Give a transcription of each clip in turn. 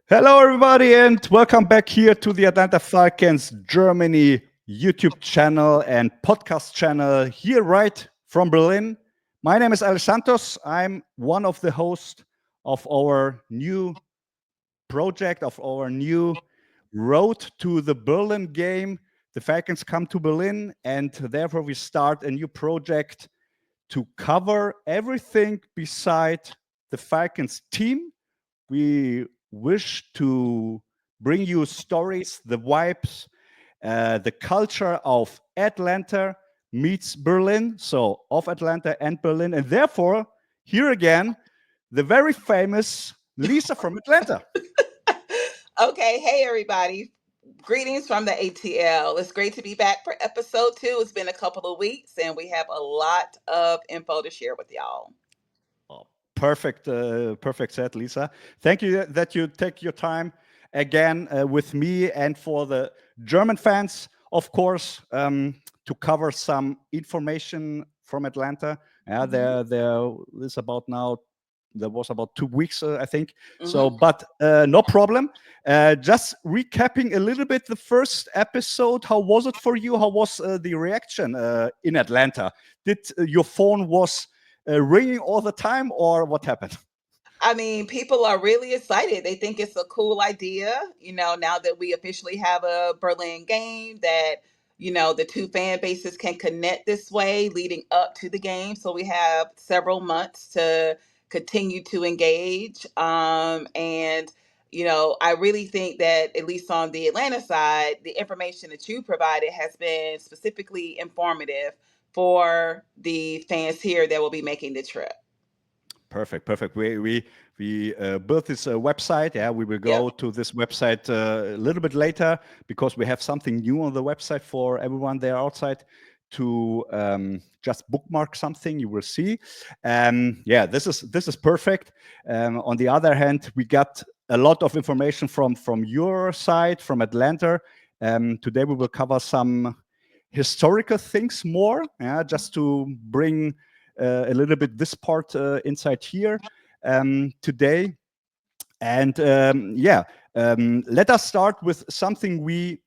Hello, everybody, and welcome back here to the Atlanta Falcons Germany YouTube channel and podcast channel here right from Berlin. My name is Alesantoz. I'm one of the hosts of our new project, of our new road to the Berlin game. The Falcons come to Berlin, and therefore we start a new project to cover everything beside the Falcons team. We wish to bring you stories, the vibes, the culture of Atlanta meets Berlin, so of Atlanta and Berlin, and therefore, here again, the very famous Lisa from Atlanta. Okay, hey everybody. Greetings from the ATL. It's great to be back for episode 2. It's been a couple of weeks and we have a lot of info to share with y'all. Oh, perfect set, Lisa. Thank you that you take your time again with me and for the German fans, of course, to cover some information from Atlanta. There is about now. There was about 2 weeks, I think. So, but no problem. Just recapping a little bit the first episode. How was it for you? How was the reaction in Atlanta? Did your phone was ringing all the time, or what happened? I mean, people are really excited. They think it's a cool idea, now that we officially have a Berlin game that, the two fan bases can connect this way leading up to the game. So we have several months to continue to engage. I really think that, at least on the Atlanta side, the information that you provided has been specifically informative for the fans here that will be making the trip. Perfect. We built this website. Yeah, we will go to this website a little bit later because we have something new on the website for everyone there outside to just bookmark something. You will see. This is perfect. On the other hand, we got a lot of information from your side, from Atlanta. Today we will cover some historical things more. Just to bring a little bit this part inside here today. And let us start with something we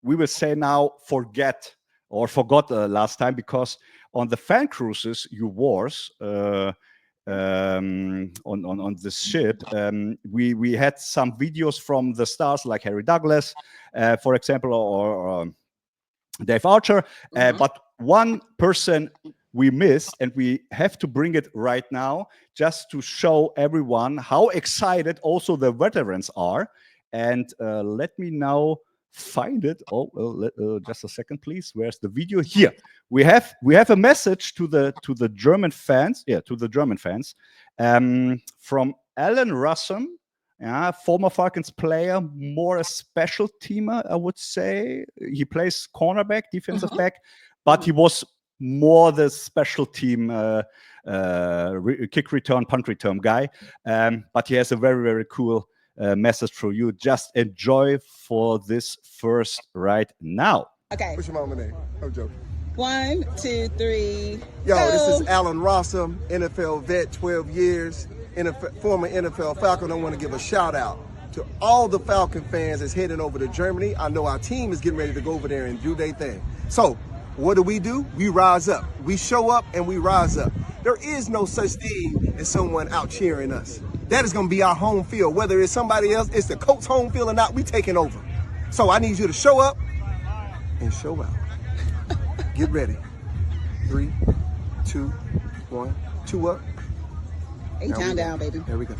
will say now forgot last time, because on the fan cruises you wars on this ship, we had some videos from the stars like Harry Douglas, for example, or Dave Archer, but one person we missed, and we have to bring it right now just to show everyone how excited also the veterans are. And let me now find it. Just a second, please. Where's the video? Here we have a message to the German fans. To the German fans from Alan Rossum. Former Falcons player, more a special teamer, I would say. He plays cornerback, defensive back, but he was more the special team kick return, punt return guy. But he has a very, very cool message for you. Just enjoy for this first right now. Okay. What's your mama name? I'm joking. 1, 2, 3. Yo, go. This is Alan Rossum, NFL vet, 12 years, former NFL Falcon. I want to give a shout out to all the Falcon fans that's heading over to Germany. I know our team is getting ready to go over there and do their thing. So what do? We rise up. We show up and we rise up. There is no such thing as someone out cheering us. That is going to be our home field. Whether it's somebody else, it's the Colts home field or not, we taking over. So I need you to show up and show out. Get ready. 3, 2, 1, 2 up. 8 down, baby. There we go.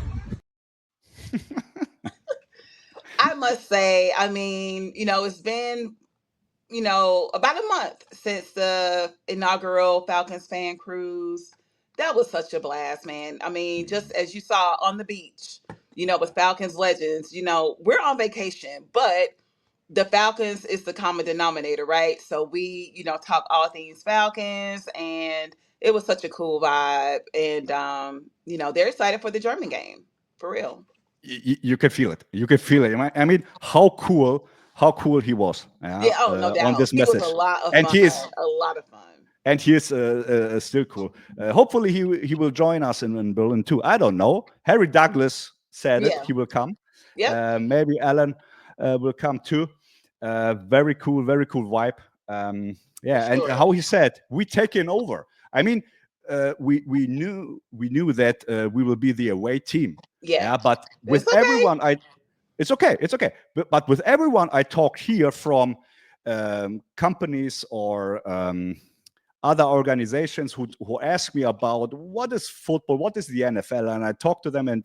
I must say, it's been about a month since the inaugural Falcons fan cruise. That was such a blast, man. I mean, just as you saw on the beach, with Falcons legends, we're on vacation, but the Falcons is the common denominator, right? So we, talk all things Falcons, and it was such a cool vibe. And, they're excited for the German game, for real. You can feel it. You can feel it. I mean, how cool he was. No doubt. On this he message. Was a lot of and fun. He is a lot of fun. And he is still cool. Hopefully he will join us in Berlin too. I don't know. Harry Douglas said it. Yeah. He will come. Yep. Maybe Alan will come too. Very cool vibe. Yeah, and Sure. how he said, we taking over. I mean, we knew that we will be the away team. Yeah. Yeah, but with It's okay. everyone, it's okay. But with everyone I talk here from companies or other organizations who ask me about what is football, what is the NFL, and I talk to them and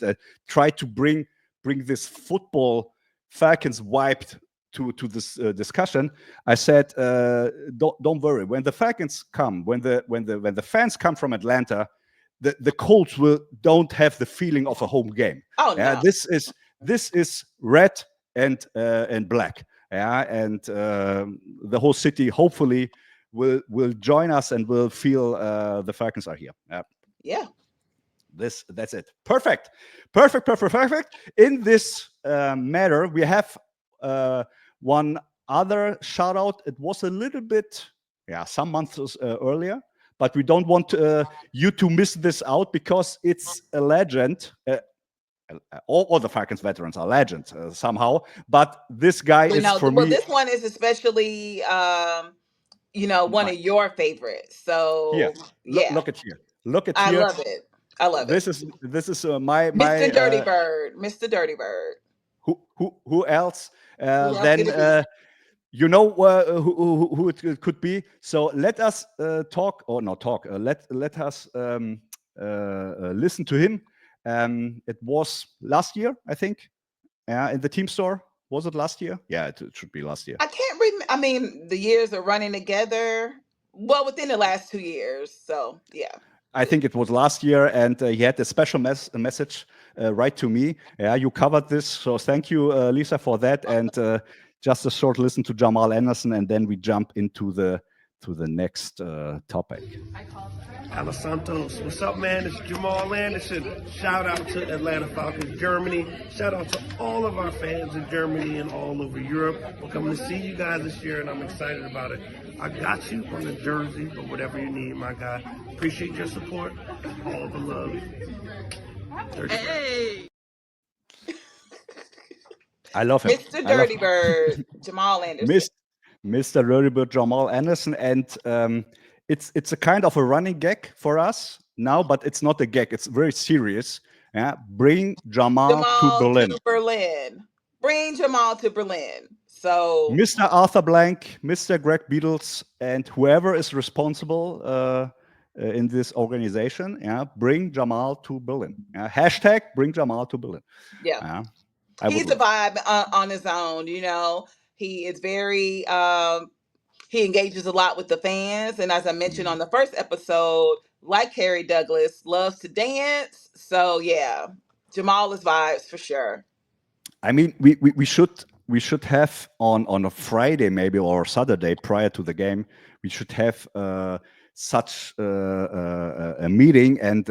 try to bring this football Falcons vibe to this discussion. I said, don't worry. When the Falcons come, when the fans come from Atlanta, the Colts don't have the feeling of a home game. Oh no. This is red and black. Yeah, and the whole city hopefully will join us and will feel the Falcons are here. Yeah. That's it. Perfect. In this matter, we have one other shout out. It was a little bit, some months earlier, but we don't want you to miss this out because it's a legend. All the Falcons veterans are legends somehow, but this guy is for me. This one is especially, one of your favorites. So yeah, look at here. I love it. This is my Mr. Dirty Bird. Mr. Dirty Bird. Who else? Then you know who it could be. So let us talk or not talk. Let us listen to him. It was last year, I think. In the team store. Was it last year? Yeah, it should be last year. I can't remember. I mean, the years are running together. Well, within the last 2 years. So, yeah. I think it was last year, and he had a special message right to me. Yeah, you covered this, so thank you, Lisa, for that. And just a short listen to Jamal Anderson, and then we jump into the next topic. Alesantoz, what's up, man? It's Jamal Anderson. Shout out to Atlanta Falcons, Germany. Shout out to all of our fans in Germany and all over Europe. We're coming to see you guys this year, and I'm excited about it. I got you on the jersey or whatever you need, my guy. Appreciate your support. All the love. Hey! I love him. Mr. Dirty Bird, Jamal Anderson. Mr. Dirty Bird, Jamal Anderson. And it's a kind of a running gag for us now, but it's not a gag. It's very serious. Yeah, bring Jamal to Berlin. Bring Jamal to Berlin. So Mr. Arthur Blank, Mr. Greg Beatles, and whoever is responsible in this organization, bring Jamal to Berlin. Hashtag bring Jamal to Berlin. Yeah. He's a vibe on his own, He is very he engages a lot with the fans, and as I mentioned on the first episode, like Harry Douglas, loves to dance. So yeah, Jamal is vibes for sure. I mean, we should have on a Friday maybe or Saturday prior to the game, we should have such a meeting and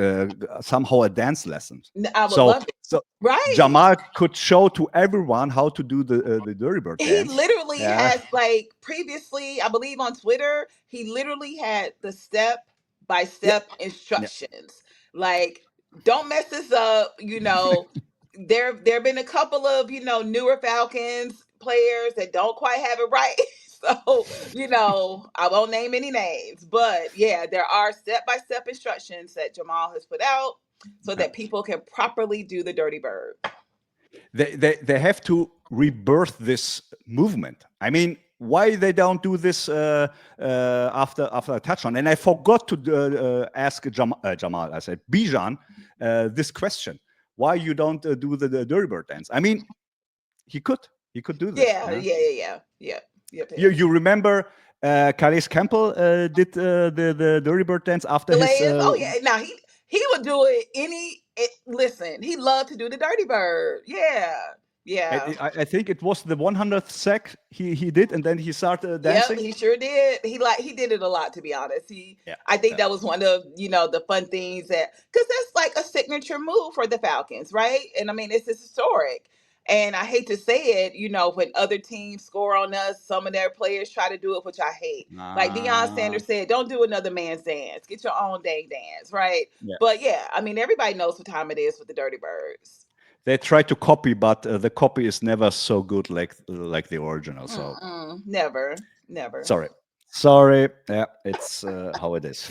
somehow a dance lesson. I would love it. So right, Jamal could show to everyone how to do the Dirty Bird dance. He literally has, like, previously, I believe on Twitter, he literally had the step-by-step instructions. Like, don't mess this up, There have been a couple of, newer Falcons players that don't quite have it right. So, I won't name any names, but yeah, there are step-by-step instructions that Jamal has put out so that people can properly do the Dirty Bird. They have to rebirth this movement. I mean, why they don't do this after a touchdown? And I forgot to ask Jamal, I said, Bijan, this question. Why you don't do the Dirty Bird dance? I mean, he could do this. Yeah. You remember Calais Campbell did the Dirty Bird dance after his... Now he would do it listen, he loved to do the Dirty Bird. Yeah. I think it was the 100th sack he did, and then he started dancing. Yep, he sure did. He did it a lot, to be honest. I think that was one of the fun things because that's like a signature move for the Falcons, right? And I mean, it's historic. And I hate to say it, when other teams score on us, some of their players try to do it, which I hate. Like Deion Sanders said, don't do another man's dance. Get your own dang dance, right? Yeah. But yeah, I mean, everybody knows what time it is with the Dirty Birds. they try to copy, but the copy is never so good like the original. So never. sorry. Yeah, it's how it is.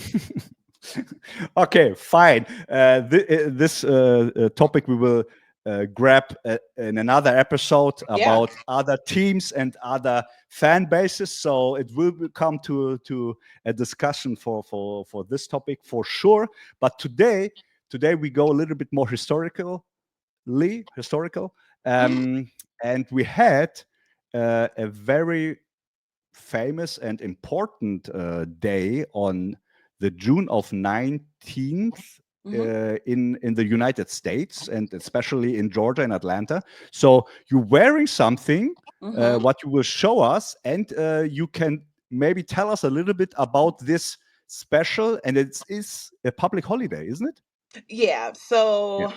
Okay, fine. This topic we will grab in another episode about other teams and other fan bases. So it will come to a discussion for this topic for sure. But today we go a little bit more historical, and we had a very famous and important day on the June of 19th in the United States, and especially in Georgia and Atlanta. So you're wearing something, what you will show us, and you can maybe tell us a little bit about this special, and it is a public holiday, isn't it? Yeah. So,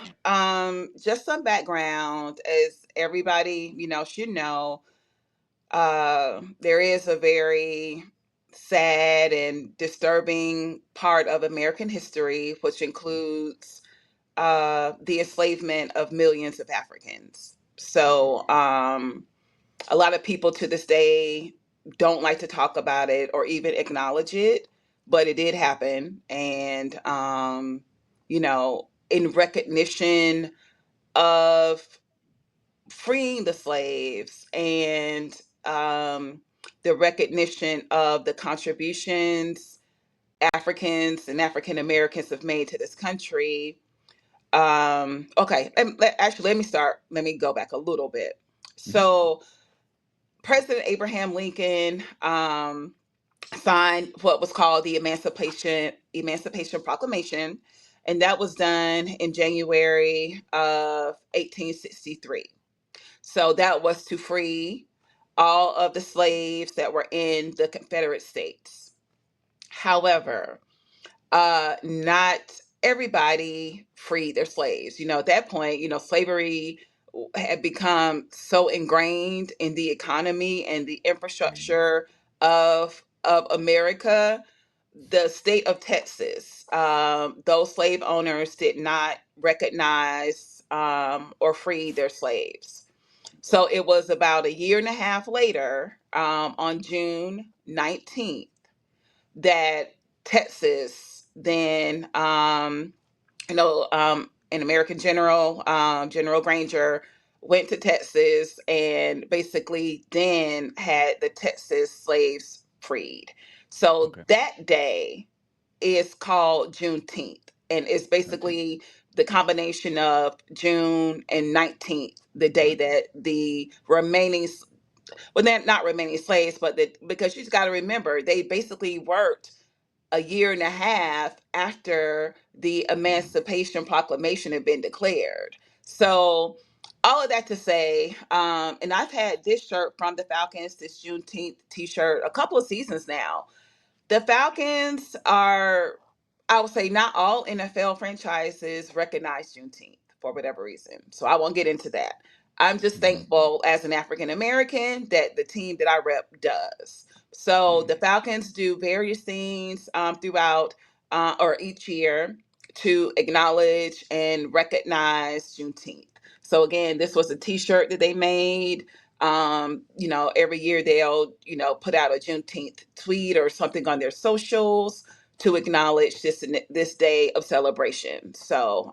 just some background, as everybody, should know, there is a very sad and disturbing part of American history, which includes the enslavement of millions of Africans. So, a lot of people to this day don't like to talk about it or even acknowledge it, but it did happen. And, in recognition of freeing the slaves and the recognition of the contributions Africans and African Americans have made to this country. Okay, actually, let me go back a little bit. So, President Abraham Lincoln signed what was called the Emancipation Proclamation, and that was done in January of 1863. So that was to free all of the slaves that were in the Confederate States. However, not everybody freed their slaves. At that point, slavery had become so ingrained in the economy and the infrastructure of America. The state of Texas, those slave owners did not recognize or free their slaves. So it was about a year and a half later, on June 19th, that Texas then, an American general, General Granger, went to Texas and basically then had the Texas slaves freed. So that day is called Juneteenth, and it's basically the combination of June and 19th, the day that the remaining, well, they're not remaining slaves, but because you've got to remember, they basically worked a year and a half after the Emancipation Proclamation had been declared. So, all of that to say, and I've had this shirt from the Falcons, this Juneteenth t-shirt, a couple of seasons now. The Falcons are, I would say, not all NFL franchises recognize Juneteenth for whatever reason. So I won't get into that. I'm just thankful as an African American that the team that I rep does. So the Falcons do various things throughout or each year to acknowledge and recognize Juneteenth. So again, this was a T-shirt that they made. Every year they'll, put out a Juneteenth tweet or something on their socials to acknowledge this day of celebration. So,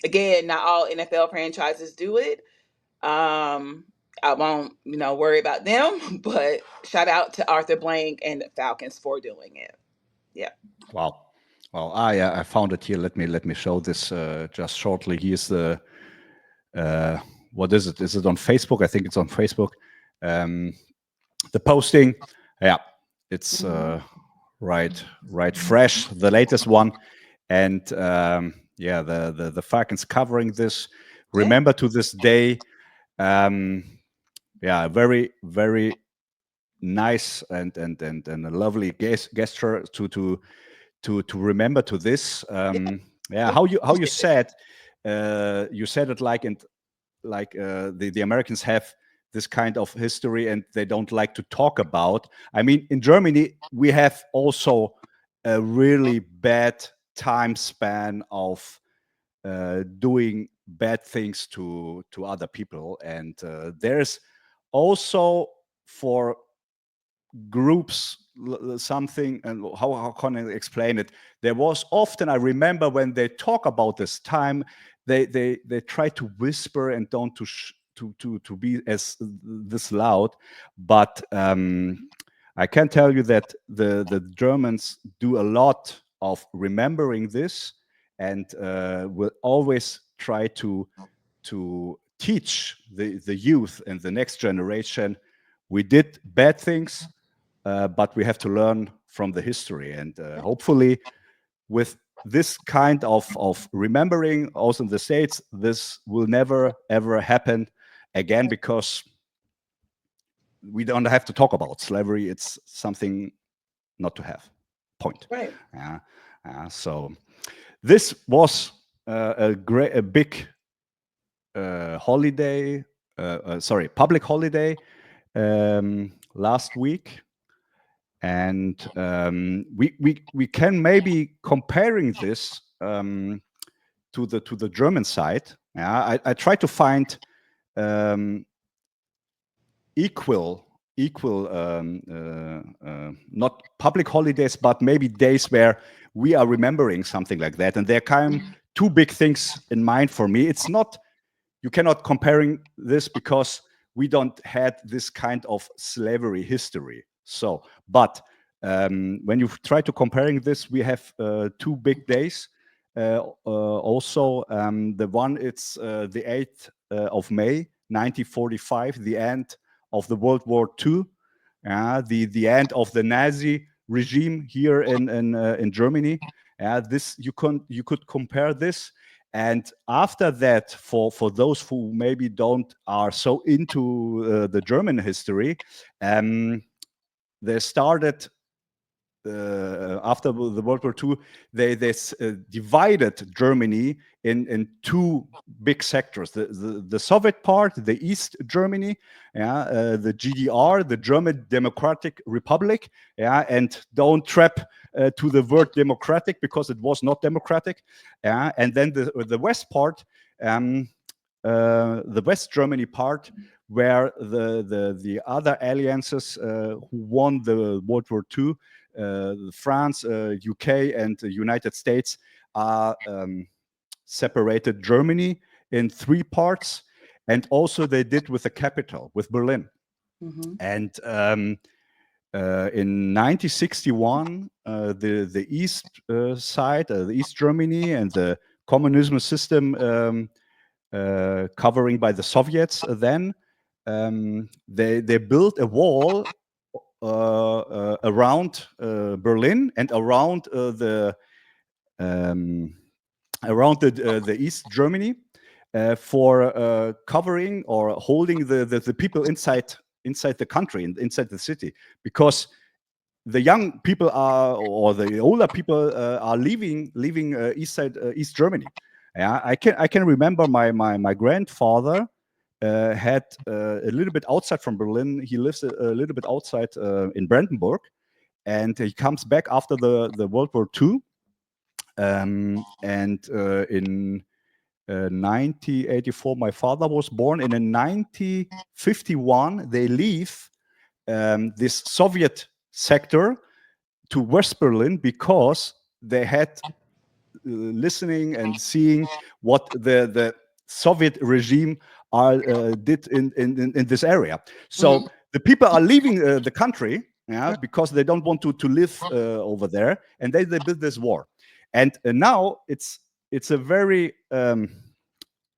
again, not all NFL franchises do it. I won't, worry about them, but shout out to Arthur Blank and the Falcons for doing it. Yeah. Wow. Well, I found it here. Let me show this just shortly. Here's the what is it? Is it on Facebook? I think it's on Facebook. The posting, yeah, it's right fresh, the latest one, and the Falcons covering this. Remember to this day, very very nice and a lovely gesture to remember to this. How you said it like the Americans have this kind of history and they don't like to talk about. I mean, in Germany, we have also a really bad time span of doing bad things to other people. And there's also for groups something, and how can I explain it? There was often, I remember when they talk about this time, they try to whisper and don't to be as this loud, but I can tell you that the Germans do a lot of remembering this, and will always try to teach the youth and the next generation, we did bad things, but we have to learn from the history. And hopefully with this kind of remembering also in the States, this will never ever happen again, because we don't have to talk about slavery. It's something not to have. Point. Right. So this was a big holiday, public holiday last week. And we can maybe comparing this to the German side. I try to find equal not public holidays, but maybe days where we are remembering something like that. And there came two big things in mind for me. It's not, you cannot comparing this because we don't had this kind of slavery history. So, but when you try to comparing this, we have two big days. Also, the one, it's the 8th of May, 1945, the end of the World War II, the end of the Nazi regime here in Germany. This you could compare this. And after that, for those who maybe are so into the German history, they started after the World War II. They divided Germany in two big sectors: the Soviet part, the East Germany, the GDR, the German Democratic Republic, and don't trap to the word democratic, because it was not democratic, and then the West part, the West Germany part, where the other alliances who won the World War II, France, UK, and the United States, are separated Germany in three parts. And also they did with the capital, with Berlin. And in 1961, the East side, the East Germany, and the communism system covering by the Soviets, then they built a wall around Berlin and around the East Germany, for covering or holding the people inside the country and inside the city, because the young people or the older people are leaving East Germany. I can remember my grandfather had a little bit outside from Berlin. He lives a little bit outside in Brandenburg, and he comes back after the World War II. And in 1984, my father was born. And in 1951, they leave this Soviet sector to West Berlin, because they had listening and seeing what the Soviet regime did in this area. So the people are leaving the country, because they don't want to live over there, and they build this war. And now it's a very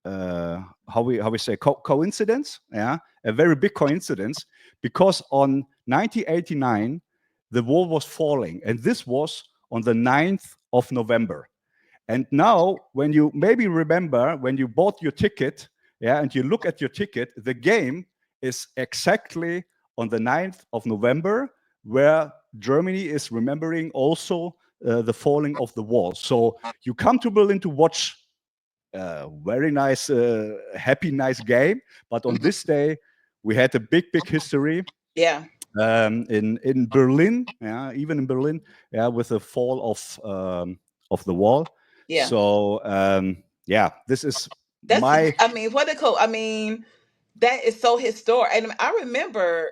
how we say coincidence, a very big coincidence, because on 1989 the wall was falling, and this was on the 9th of November. And now, when you maybe remember, when you bought your ticket, and you look at your ticket, the game is exactly on the 9th of November, where Germany is remembering also the falling of the wall. So you come to Berlin to watch a very nice, happy, nice game. But on this day, we had a big history. Yeah. In Berlin, even in Berlin, with the fall of the wall. Yeah. So this is What a cool. I mean, that is so historic. And I remember,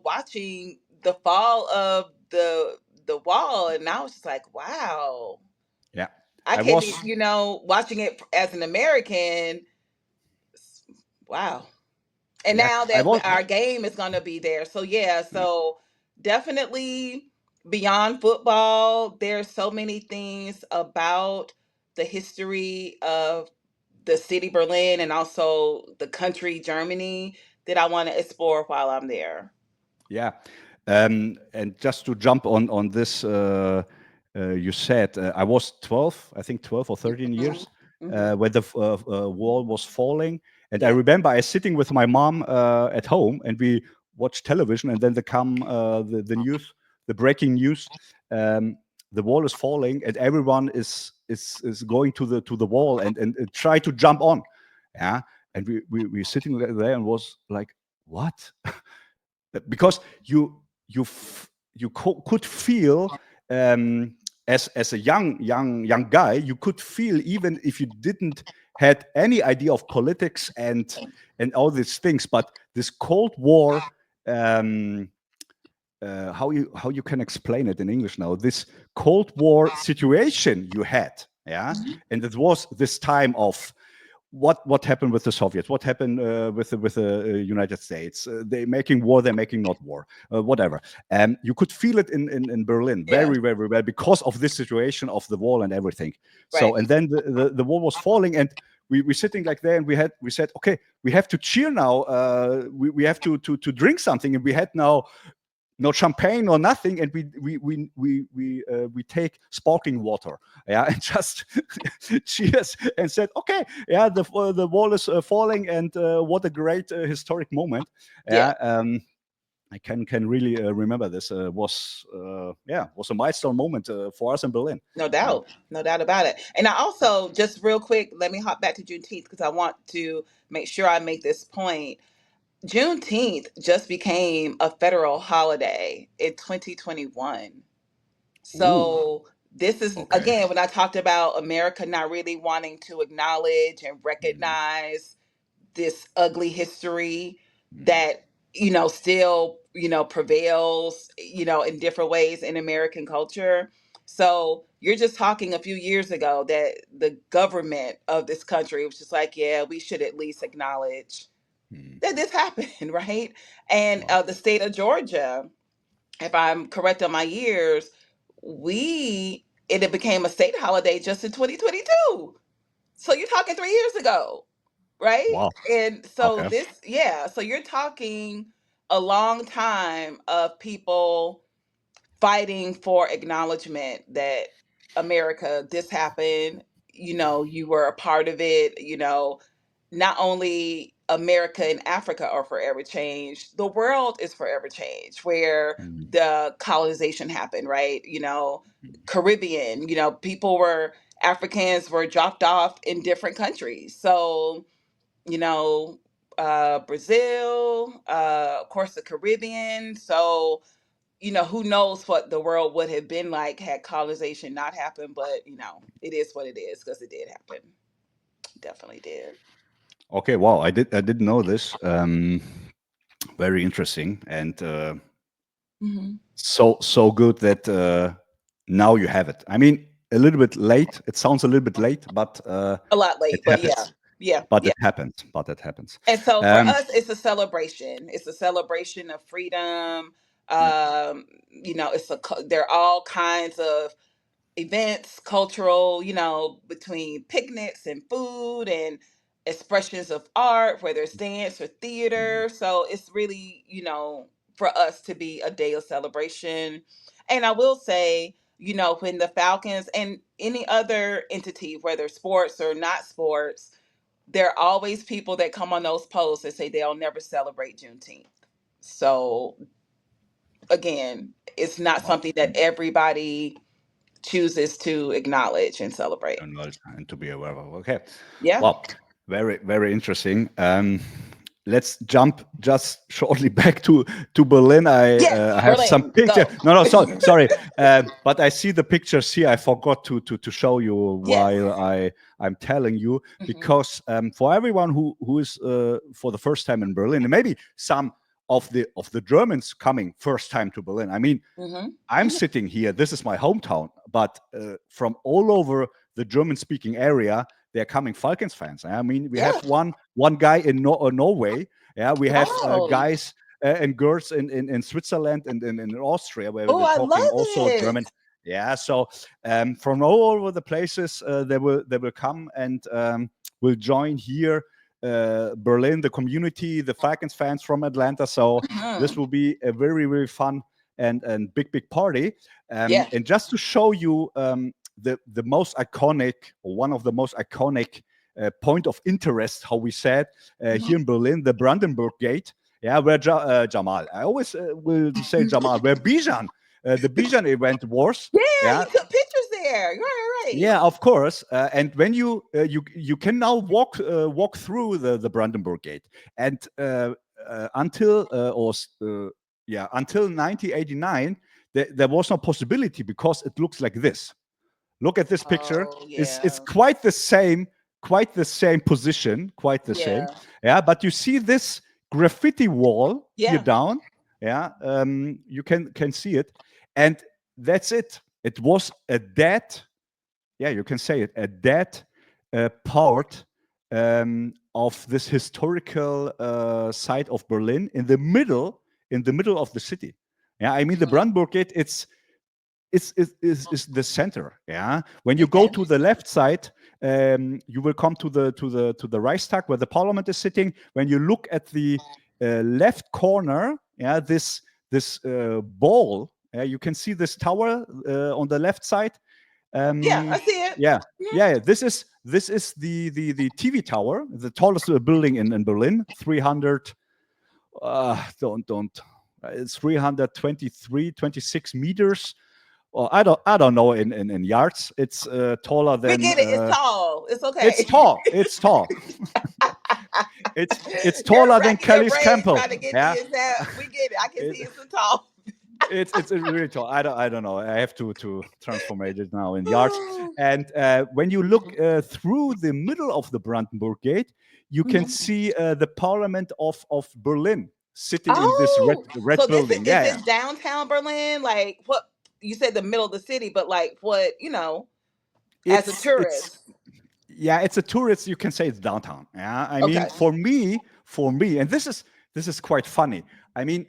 watching the fall of the wall, and I was just like, wow. Yeah, I I can't, was. watching it as an American. Wow. And Yeah, now I that was. our game is going to be there. So, yeah, so definitely beyond football, there's so many things about the history of the city Berlin and also the country Germany that I want to explore while I'm there. Yeah, and just to jump on this, you said I was 12, I think 12 or 13 years when the wall was falling, and I Yeah. remember I sitting with my mom at home, and we watched television, and then there come the news, the breaking news. The wall is falling, and everyone is going to the wall and try to jump on. Yeah, and we sitting there and was like, what? Because could feel, as a young guy, you could feel, even if you didn't had any idea of politics and all these things, but this Cold War, how you can explain it in English now, this Cold War situation you had, yeah. And it was this time of what happened with the Soviets, what happened with the United States. They making war, they're making not war, whatever. You could feel it in Berlin very, very well because of this situation of the wall and everything. So, Right. and then the wall was falling, and we sitting like there, and we said, okay, we have to cheer now. We have to drink something, and we had now no champagne or nothing, and we take sparkling water, yeah, and just cheers and said, okay, yeah, the wall is falling, and what a great historic moment. Yeah. I can really remember this. Was a milestone moment for us in Berlin. No doubt. No doubt about it. And I also, just real quick, let me hop back to Juneteenth because I want to make sure I make this point. Juneteenth just became a federal holiday in 2021. So this is, Okay. again, when I talked about America not really wanting to acknowledge and recognize this ugly history that, still, prevails, in different ways in American culture. So you're just talking a few years ago that the government of this country was just like, yeah, we should at least acknowledge that this happened, right? And Wow. the state of Georgia, if I'm correct on my years, it became a state holiday just in 2022. So you're talking 3 years ago, right? Wow. And so Okay. so you're talking a long time of people fighting for acknowledgement that America, this happened, you were a part of it, not only America and Africa are forever changed, the world is forever changed where the colonization happened, right? Caribbean, Africans were dropped off in different countries. So, Brazil, of course, the Caribbean. So, who knows what the world would have been like had colonization not happened, but it is what it is because it did happen. Definitely did. Okay. Wow. I didn't know this. Very interesting, and so good that now you have it. I mean, a little bit late. It sounds a little bit late, but A lot late, it but happens. yeah. But it happens. But it happens. And so for us, it's a celebration. It's a celebration of freedom. Yeah. There are all kinds of events, cultural, between picnics and food and expressions of art, whether it's dance or theater. So it's really, for us to be a day of celebration. And I will say, when the Falcons and any other entity, whether sports or not sports, there are always people that come on those posts that say they'll never celebrate Juneteenth. So again, it's not something that everybody chooses to acknowledge and celebrate. And to be aware of. Okay. Yeah. Well, very, very interesting. let's jump just shortly back to Berlin. I have Berlin, some picture. go. No, sorry. But I see the pictures here. I forgot to show you while I'm telling you, because for everyone who is for the first time in Berlin, and maybe some of the Germans coming first time to Berlin. I mean, I'm sitting here. This is my hometown, but from all over the German-speaking area, they're coming Falcons fans. I mean, we have one guy in Norway. Yeah, we have guys and girls in Switzerland and in Austria, where they're talking also German. Yeah, so from all over the places, they will come and will join here. Berlin, the community, the Falcons fans from Atlanta. So this will be a very, very fun and big party. And just to show you the most iconic, or one of the most iconic point of interest, how we said here in Berlin, the Brandenburg Gate. Yeah, where Jamal, I always will say Jamal, where Bijan, the Bijan event was. Yeah, you took pictures there. Right. Yeah, of course. And when you can now walk through the Brandenburg Gate, and until 1989, there was no possibility, because it looks like this. Look at this picture. It's quite the same position, quite the same. Yeah, but you see this graffiti wall here down. Yeah, you can see it, and that's it. It was a dead, you can say it, a dead part of this historical site of Berlin in the middle of the city. Yeah, I mean, the Brandenburg Gate, it's the center. Yeah, when you go to the left side, you will come to the Reichstag, where the parliament is sitting. When you look at the left corner, this ball, you can see this tower on the left side. I see it. Yeah. This is the TV tower, the tallest building in Berlin. 300. It's 326 meters. Well, I don't know in yards. It's taller than. We get it. It's tall. It's okay. It's tall. It's taller than Kelly's Campbell. Yeah. We get it. I can see it's tall. It's really tall. I don't know. I have to transform it now in yards. And when you look through the middle of the Brandenburg Gate, you can see the Parliament of Berlin sitting in this red building. Is this downtown Berlin? Like, what you said, the middle of the city, but like, what, as a tourist? It's a tourist. You can say it's downtown. Yeah, I mean, for me, and this is quite funny. I mean,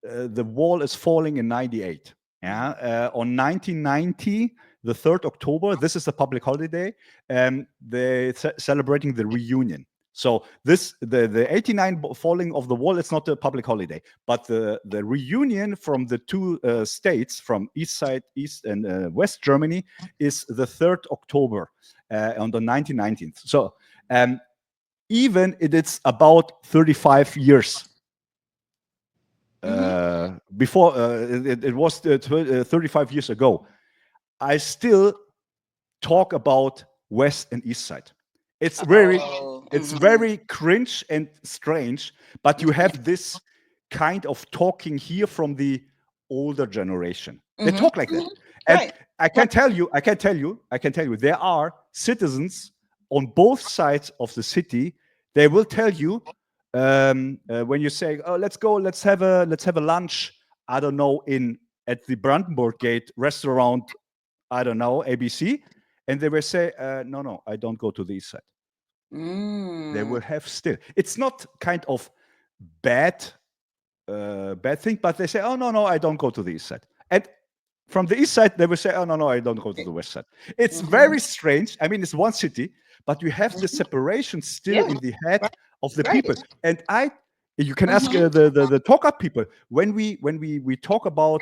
the wall is falling in 98. Yeah, on 1990, the 3rd October. This is a public holiday, and they're celebrating the reunion. So the 89 falling of the wall, it's not a public holiday, but the reunion from the two states, from East and West Germany, is the 3rd October on the 1919th. So even it's about 35 years before, it was 35 years ago, I still talk about West and East Side. It's very cringe and strange, but you have this kind of talking here from the older generation. They talk like that. And I can tell you, there are citizens on both sides of the city. They will tell you when you say, "Oh, let's have a lunch," I don't know, at the Brandenburg Gate restaurant, I don't know, ABC, and they will say, "No, I don't go to the East Side." They will have still. It's not kind of bad thing, but they say, "Oh, no, I don't go to the East Side." And from the East Side, they will say, "Oh, no, I don't go to the West Side." It's very strange. I mean, it's one city, but you have the separation still in the head of the people. And you can ask the talk-up people, when we talk about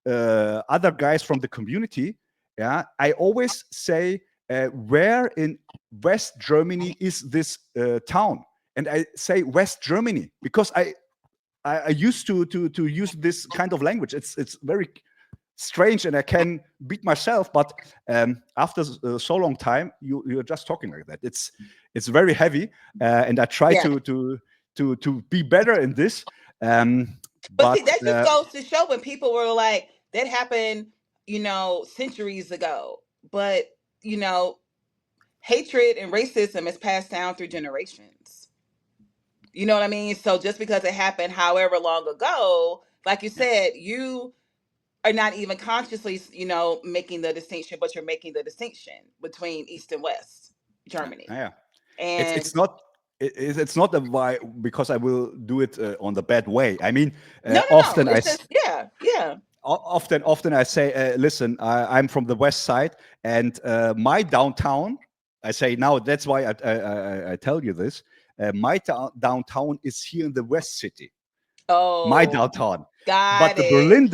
other guys from the community. Yeah, I always say, where in West Germany is this town? And I say West Germany because I used to use this kind of language. It's very strange, and I can beat myself. But after so long time, you're just talking like that. It's very heavy, and I try to to be better in this. But see, that just goes to show when people were like, that happened, centuries ago. But, hatred and racism is passed down through generations. You know what I mean? So just because it happened however long ago, like you said, you are not even consciously, making the distinction, but you're making the distinction between East and West Germany. Yeah. And it's not. It's not a why because I will do it on the bad way. I mean, often no. Often I say, listen, I'm from the West Side, and my downtown. I say now that's why I tell you this. My downtown is here in the West City. Oh, my downtown. But the Berlin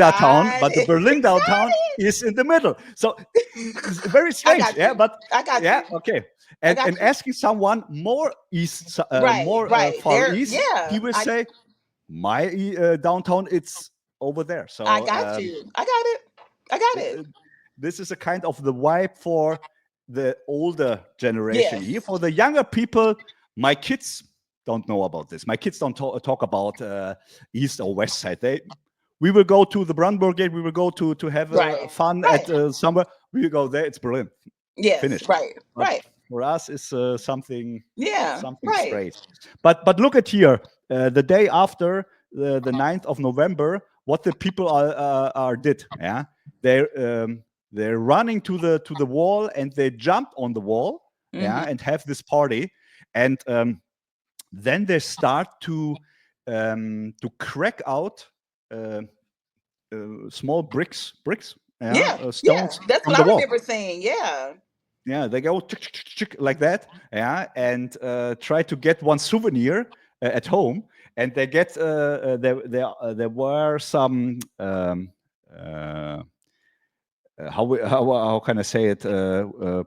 downtown is in the middle. So it's very strange. I got you. Okay. And asking someone more east, far east, he will say, my downtown, it's over there. So I got you. I got it. This is a kind of the vibe for the older generation. Here for the younger people, my kids don't know about this. My kids don't talk about east or west side. We will go to the Brandenburg Gate. We will go to have fun at somewhere. We will go there. It's Berlin. Yes, finished. Right. For us, it's something right. straight. But look at here. The day after the 9th of November, what the people are did. Yeah, they're running to the wall and they jump on the wall. Mm-hmm. Yeah, and have this party, and then they start to crack out small bricks, stones. That's what I remember saying. Yeah, they go like that. Yeah, and try to get one souvenir at home, and they get there were some. How can I say it?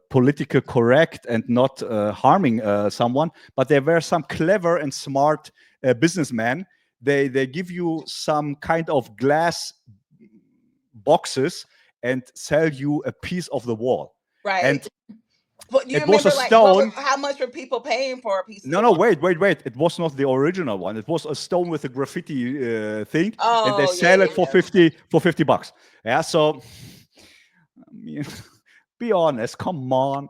Political correct and not harming someone, but there were some clever and smart businessmen. They give you some kind of glass boxes and sell you a piece of the wall. Right. And but you it was remember, a stone. How much were people paying for a piece of No, wait. It was not the original one. It was a stone with a graffiti thing, and they sell it for $50. Yeah, so. Be honest, come on.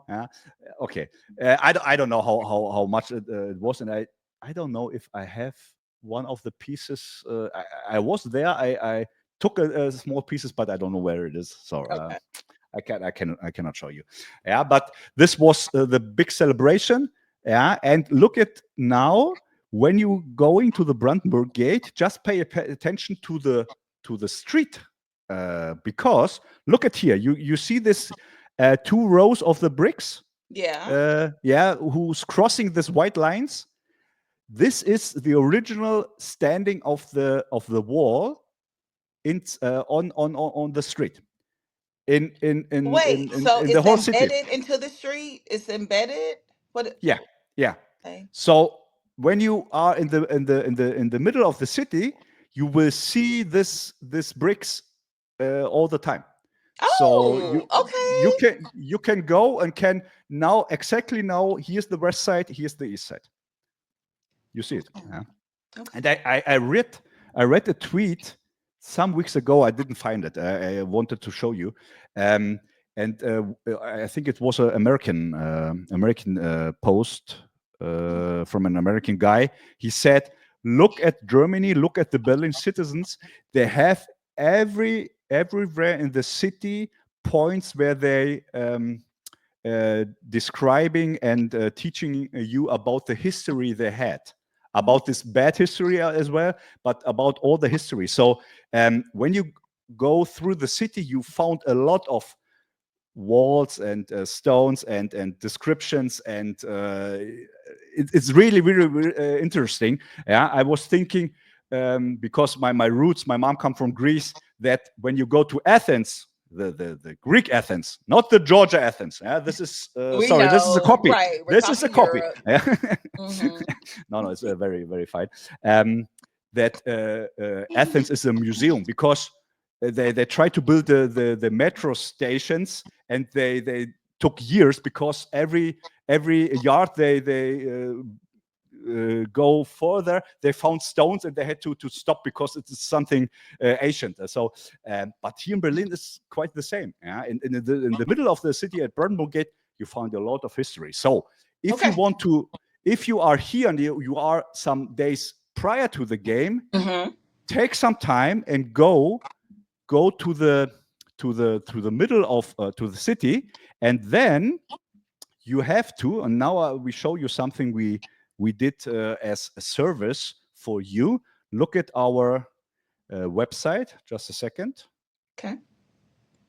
Okay, I don't know how much it was, and I don't know if I have one of the pieces. I was there. I took a small pieces, but I don't know where it is. So I cannot show you. Yeah, but this was the big celebration. Yeah, and look at now when you going to the Brandenburg Gate, just pay attention to the street. Because look at here, you see this 2 rows of the bricks. Who's crossing these white lines? This is the original standing of the wall on the street. In the whole city. Embedded into the street. It's embedded. What? Yeah. Okay. So when you are in the middle of the city, you will see this bricks. All the time. Oh, so you can go and can now here's the west side, here's the east side. You see it. Yeah? Okay. And I read a tweet some weeks ago. I didn't find it. I wanted to show you. And I think it was an American post from an American guy. He said, look at Germany, look at the Berlin citizens. They have everywhere in the city points where they describing and teaching you about the history they had, about this bad history as well, but about all the history. So when you go through the city, you found a lot of walls and stones and descriptions, and it's really, really, really interesting. Yeah, I was thinking, because my roots, my mom come from Greece, that when you go to Athens, the Greek Athens, not the Georgia Athens. This is this is a copy. Right, this is a copy. Mm-hmm. No, it's very, very fine. That Athens is a museum because they try to build the metro stations, and they took years because every yard they go further, they found stones and they had to stop because it is something ancient. But here in Berlin, it's quite the same. Yeah, in the middle of the city at Brandenburg Gate, you find a lot of history. So if you want to, if you are here and you are some days prior to the game, take some time and go to the middle of to the city, and then you have to. And now we show you something we did as a service for you. Look at our website. Just a second. Okay.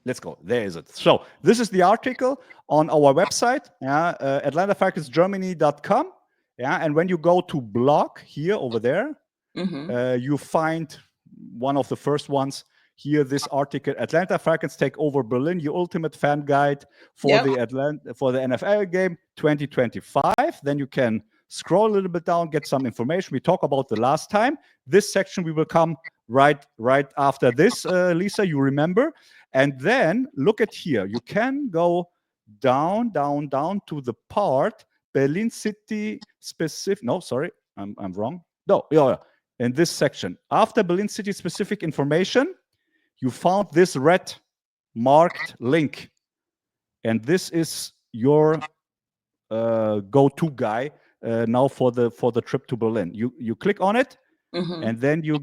Let's go. There is it. So this is the article on our website, atlantafalconsgermany.com. Yeah, and when you go to blog here over there, you find one of the first ones here. This article: Atlanta Falcons take over Berlin. Your ultimate fan guide for the NFL game 2025. Then you can scroll a little bit down, get some information. We talk about the last time. This section we will come right after this, Lisa. You remember? And then look at here. You can go down to the part Berlin City specific. No, sorry, I'm wrong. No, yeah. In this section, after Berlin City specific information, you found this red marked link, and this is your go-to guy now for the trip to Berlin. You click on it, and then you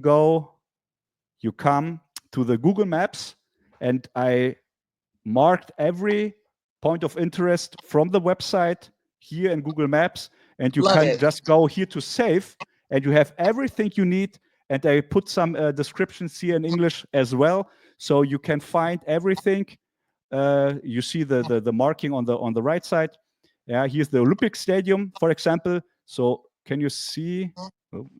come to the Google Maps, and I marked every point of interest from the website here in Google Maps, and you can just go here to save, and you have everything you need. And I put some descriptions here in English as well, so you can find everything. You see the marking on the right side. Yeah, here's the Olympic Stadium, for example. So can you see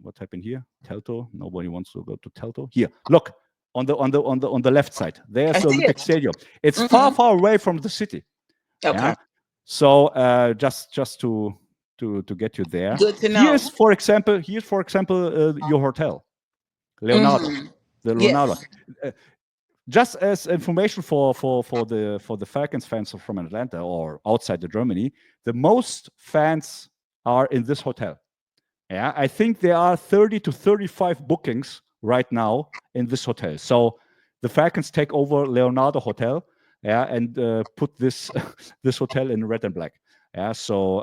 what happened here? Telto. Nobody wants to go to Telto. Here, look on the left side. There's the Olympic Stadium. It's far away from the city. Okay. Yeah? So just to get you there. Good to know. Here's for example your hotel, Leonardo. The Leonardo. Yes. Just as information for the Falcons fans from Atlanta or outside of Germany, the most fans are in this hotel. Yeah, I think there are 30 to 35 bookings right now in this hotel. So the Falcons take over Leonardo Hotel, yeah, and put this this hotel in red and black. Yeah, so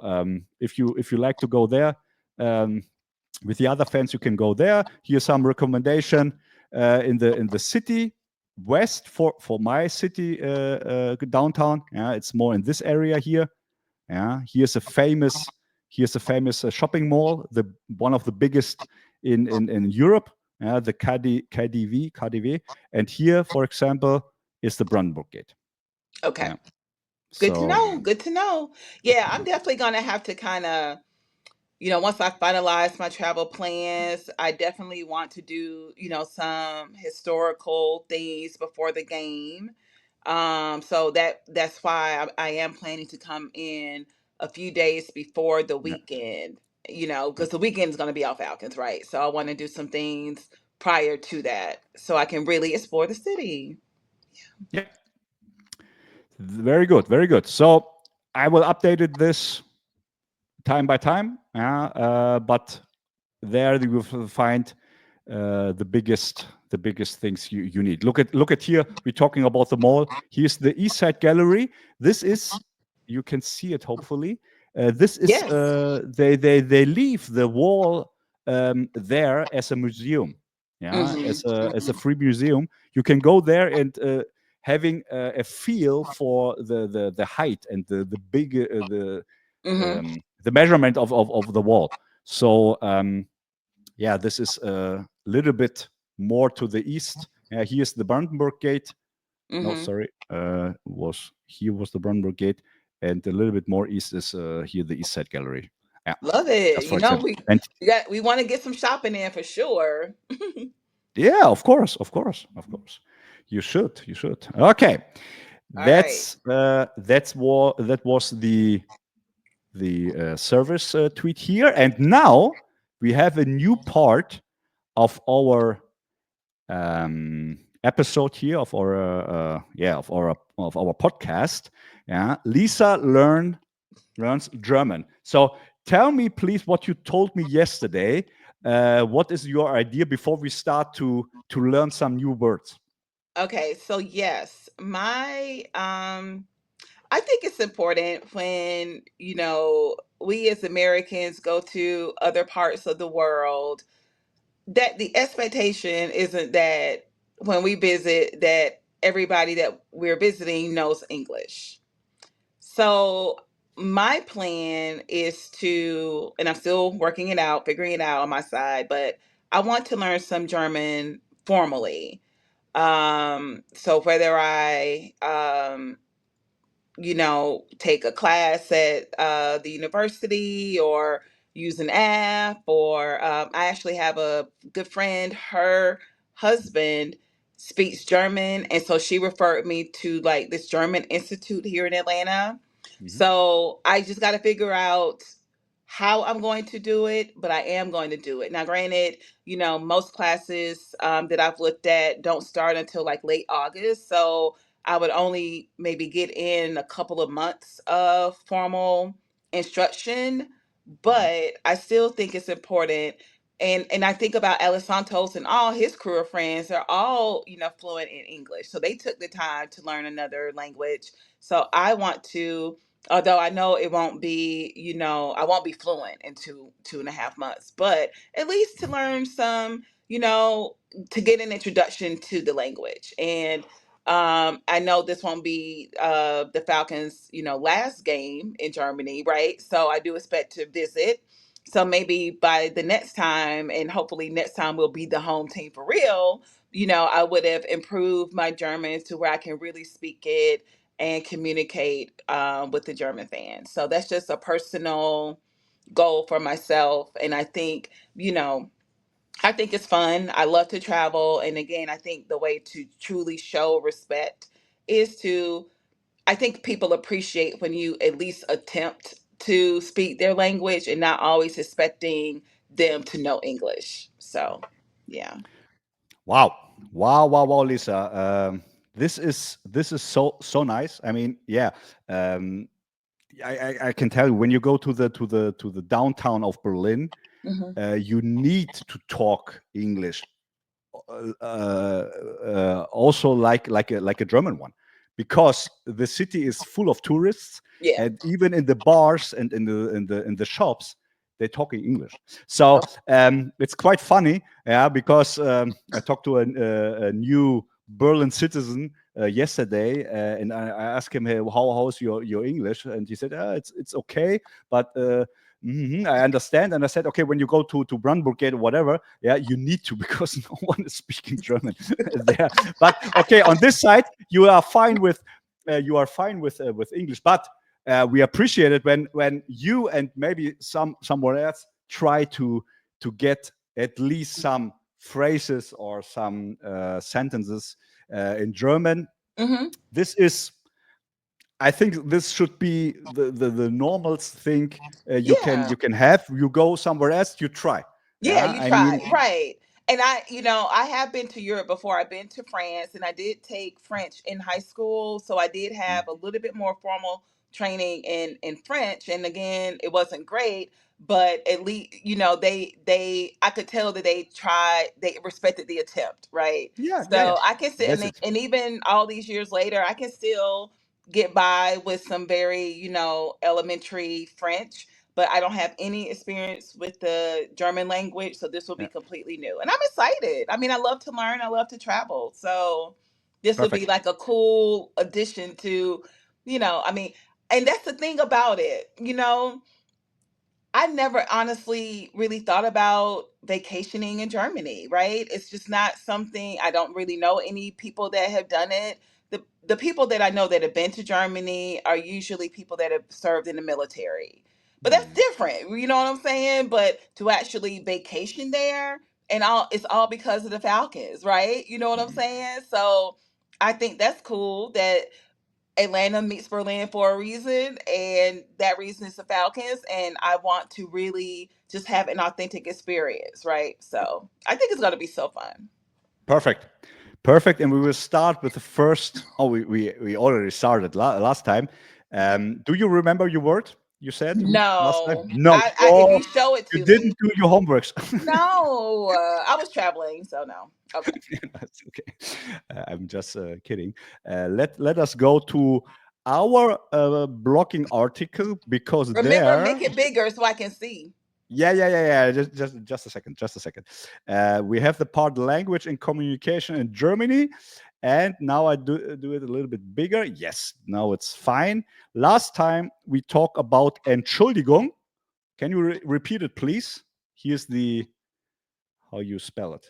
if you like to go there with the other fans, you can go there. Here's some recommendation in the city west for my city downtown. Yeah, it's more in this area here. Yeah, here's a famous shopping mall, one of the biggest in Europe. Yeah, the KDV, and here, for example, is the Brandenburg Gate. Okay. Yeah. Good to know. Good to know. Yeah, I'm definitely going to have to kind of, once I finalize my travel plans, I definitely want to do, some historical things before the game. So that's why I am planning to come in a few days before the weekend, because the weekend is going to be all Falcons, right? So I want to do some things prior to that so I can really explore the city. Yeah. Very good, very good. So I will update this time by time, but there you will find the biggest things you need. Look at here. We're talking about the mall. Here's the East Side Gallery. This is, you can see it hopefully. This is they leave the wall there as a museum. Yeah, as a free museum. You can go there and having a feel for the height and the measurement of the wall. So yeah, this is a little bit more to the east. Here's the Brandenburg Gate. No, sorry, was the Brandenburg Gate, and a little bit more east is here the East Side Gallery. Yeah, love it. We want to get some shopping in for sure. Yeah, of course. You should. Okay, that was the service tweet here, and now we have a new part of our episode here of our podcast. Yeah, Lisa learns German. So tell me, please, what you told me yesterday. What is your idea before we start to learn some new words? Okay, so yes, my I think it's important when, we as Americans go to other parts of the world, that the expectation isn't that when we visit that everybody that we're visiting knows English. So my plan is to, and I'm still working it out, figuring it out on my side, but I want to learn some German formally. So whether I take a class at the university or use an app, or I actually have a good friend, her husband speaks German. And so she referred me to like this German institute here in Atlanta. Mhm. So I just got to figure out how I'm going to do it, but I am going to do it. Now, granted, most classes that I've looked at don't start until like late August. So I would only maybe get in a couple of months of formal instruction, Mhm. but I still think it's important. And I think about Alesantoz and all his crew of friends. They're all, fluent in English. So they took the time to learn another language. So I want to, although I know it won't be, I won't be fluent in 2.5 months, but at least to learn some, to get an introduction to the language. And I know this won't be the Falcons, last game in Germany, right? So I do expect to visit. So maybe by the next time, and hopefully next time will be the home team for real, I would have improved my German to where I can really speak it and communicate with the German fans. So that's just a personal goal for myself. And I think it's fun. I love to travel. And again, I think the way to truly show respect is to, I think people appreciate when you at least attempt to speak their language and not always expecting them to know English. So, yeah. Wow, wow, wow, wow, Lisa. This is so nice. I mean, yeah. Um, I can tell you when you go to the downtown of Berlin, Hmm. you need to talk English, also like a German one, because the city is full of tourists, Yeah. and even in the bars and in the shops, they're talking English. So it's quite funny, yeah, because I talked to a new Berlin citizen yesterday, and I asked him, "Hey, how's your English?" And he said, "It's okay, but." I understand. And I said, okay, when you go to Brandenburg Gate or whatever, yeah, you need to because no one is speaking German there. But okay, on this side, you are fine with English. But we appreciate it when you and maybe somewhere else try to get at least some phrases or some sentences in German. Hmm. This is I think this should be the normal thing you can Yeah. you can have. You go somewhere else, you try. Yeah, Yeah, you I try, mean, right. And I have been to Europe before. I've been to France and I did take French in high school. So I did mm, have a little bit more formal training in French. And again, it wasn't great, but at least, they I could tell that they respected the attempt, right? yeah, yeah, yeah. So I can sit That's it. and even all these years later, I can still get by with some very, elementary French, but I don't have any experience with the German language, so this will be Yeah, completely new. And I'm excited. I mean, I love to learn, I love to travel. So this will be perfect. like a cool addition to, I mean, and that's the thing about it. I never honestly really thought about vacationing in Germany, right? It's just not something. I don't really know any people that have done it. The people that I know that have been to Germany are usually people that have served in the military. But that's Mm, different. You know what I'm saying? But to actually vacation there and all it's all because of the Falcons, right? You know what I'm mm. saying? So I think that's cool that Atlanta meets Berlin for a reason, and that reason is the Falcons. And I want to really just have an authentic experience, right? So I think it's going to be so fun. Perfect. Perfect. And we will start with the first. Oh, we already started last time. Do you remember your word? You said last time? No, No. if Oh, you show it you to didn't me, do your homeworks. no, I was traveling, so no. Okay. That's okay. I'm just kidding. Let us go to our blocking article because Remember, there. make it bigger so I can see. Yeah. Just a second. Just a second. We have the part language and communication in Germany, and now I do it a little bit bigger. Yes, now it's fine. Last time we talked about Entschuldigung. Can you repeat it, please? Here's the how you spell it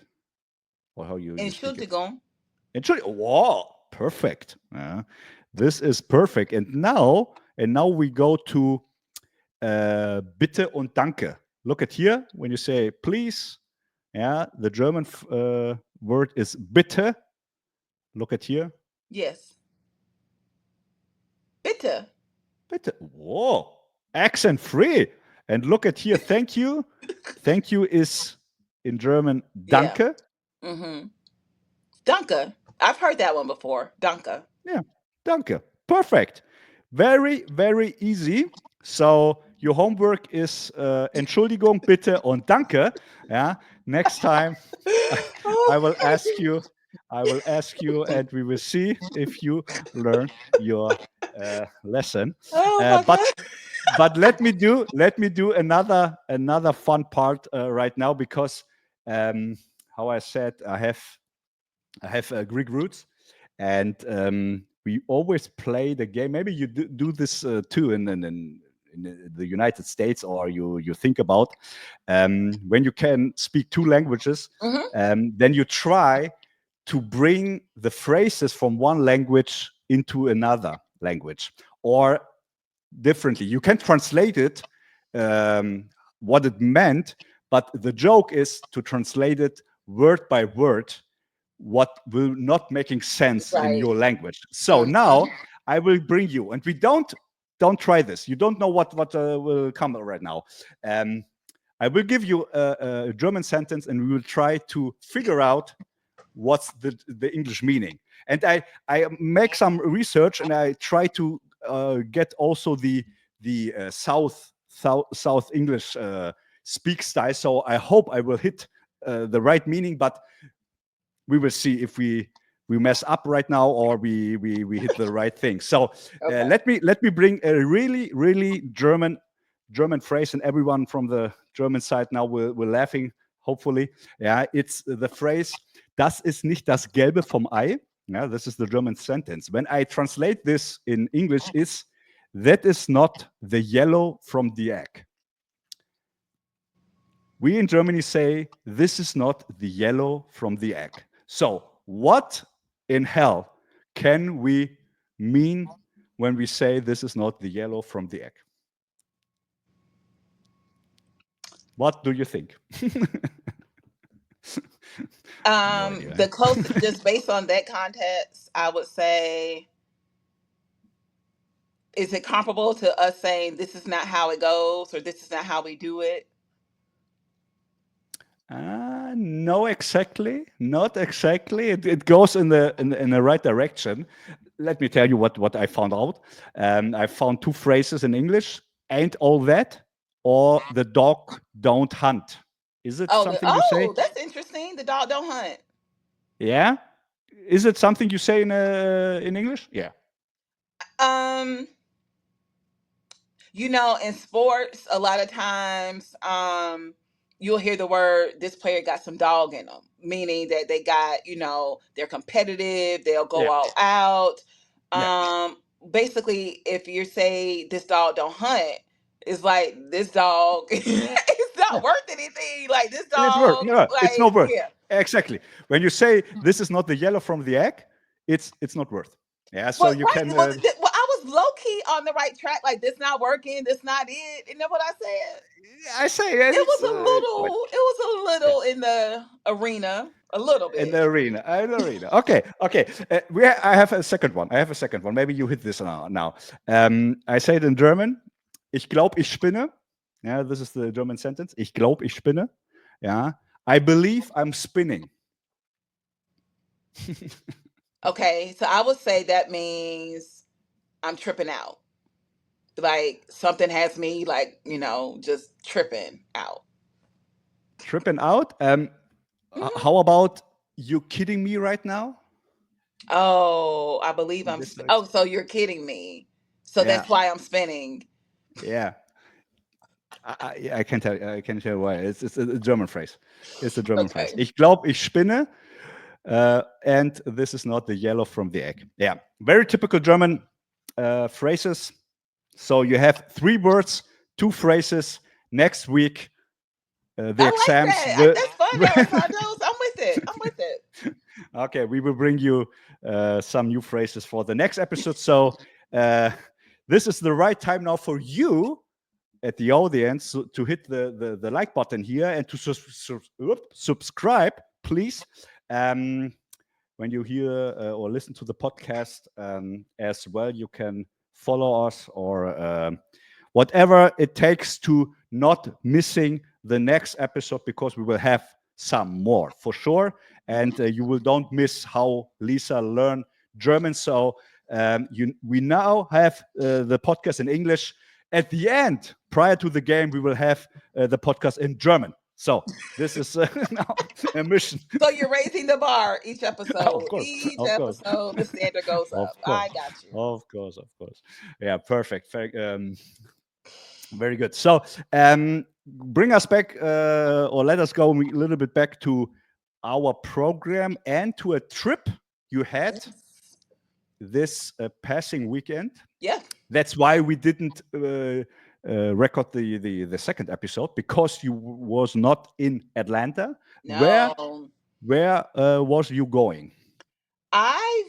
or how you speak it. Entschuldigung. Entschuldigung. Wow, perfect. This is perfect. And now we go to bitte und danke. Look at here when you say please. Yeah, the German word is bitte. Look at here. Yes. Bitte. Bitte. Whoa, accent free. And look at here. Thank you. Thank you is in German danke. Yeah. Mm-hmm. Danke. I've heard that one before. Danke. Yeah, danke. Perfect. Very, very easy. So your homework is Entschuldigung, bitte und danke. Yeah. Next time I will ask you. I will ask you, and we will see if you learn your lesson. Oh my But God. let me do another fun part right now because how I said I have Greek roots, and we always play the game. Maybe you do this too in the United States, or you think about when you can speak two languages, then you try to bring the phrases from one language into another language, or differently. You can translate it what it meant, but the joke is to translate it word by word what will not making sense in your language. So now I will bring you, and we don't try this. You don't know what will come right now. I will give you a German sentence, and we will try to figure out what's the English meaning. And I make some research, and I try to get also the South English speak style. So I hope I will hit the right meaning, but we will see if we mess up right now or we hit the right thing. So let me bring a really German phrase, and everyone from the German side now will laughing. Hopefully, yeah, it's the phrase "Das ist nicht das Gelbe vom Ei." Yeah, this is the German sentence. When I translate this in English, is that is not the yellow from the egg. We in Germany say this is not the yellow from the egg. So what in hell can we mean when we say this is not the yellow from the egg? What do you think? The closest, just based on that context, I would say, is it comparable to us saying this is not how it goes, or this is not how we do it? No, exactly. Not exactly. It goes in the right direction. Let me tell you what I found out. I found two phrases in English: "Ain't all that," or "the dog don't hunt." Is it something you say? Oh, that's interesting. The dog don't hunt. Yeah. Is it something you say in English? Yeah. In sports, a lot of times, you'll hear the word, this player got some dog in them, meaning that they got, they're competitive, they'll go all out. Basically, if you say this dog don't hunt, it's like this dog it's not worth anything. Like this dog, it's not worth. yeah. Exactly. When you say this is not the yellow from the egg, it's not worth. Yeah. So you can. Well, I was low key on the right track. Like this not working. This not it. You know what I said? I say it was a little in the arena. A little bit. In the arena. Okay. I have a second one. Maybe you hit this now. I say it in German. Ich glaub, ich spinne. Yeah, this is the German sentence. Ich glaub, ich spinne. Yeah. I believe I'm spinning. Okay, so I would say that means I'm tripping out. Like something has me like, just tripping out. Tripping out. Mhm. How about you kidding me right now? Oh, I believe This night. oh, so you're kidding me. So Yeah, that's why I'm spinning. yeah. I can tell. I can tell why. It's a German phrase. It's a German phrase. Okay. Ich glaube, ich spinne. And this is not the yellow from the egg. Yeah, very typical German phrases. So you have 3 words, 2 phrases. Next week, the I like exams. that. That's fun, Alesantoz. I'm with it. I'm with it. Okay, we will bring you some new phrases for the next episode. So this is the right time now for you at the audience to hit the like button here and to subscribe, please. When you hear or listen to the podcast as well, you can follow us or whatever it takes to not missing the next episode, because we will have some more for sure, and you will don't miss how Lisa learned German. So we now have the podcast in English. At the end, prior to the game, we will have the podcast in German. So this is now a mission. So you're raising the bar each episode. Of course, Each of course, episode, the standard goes of up. course, I got you. of course, of course. Yeah, perfect. Very good. So bring us back or let us go a little bit back to our program and to a trip you had Yes. this passing weekend. Yeah. That's why we didn't record the second episode, because you was not in Atlanta. No. Where was you going? I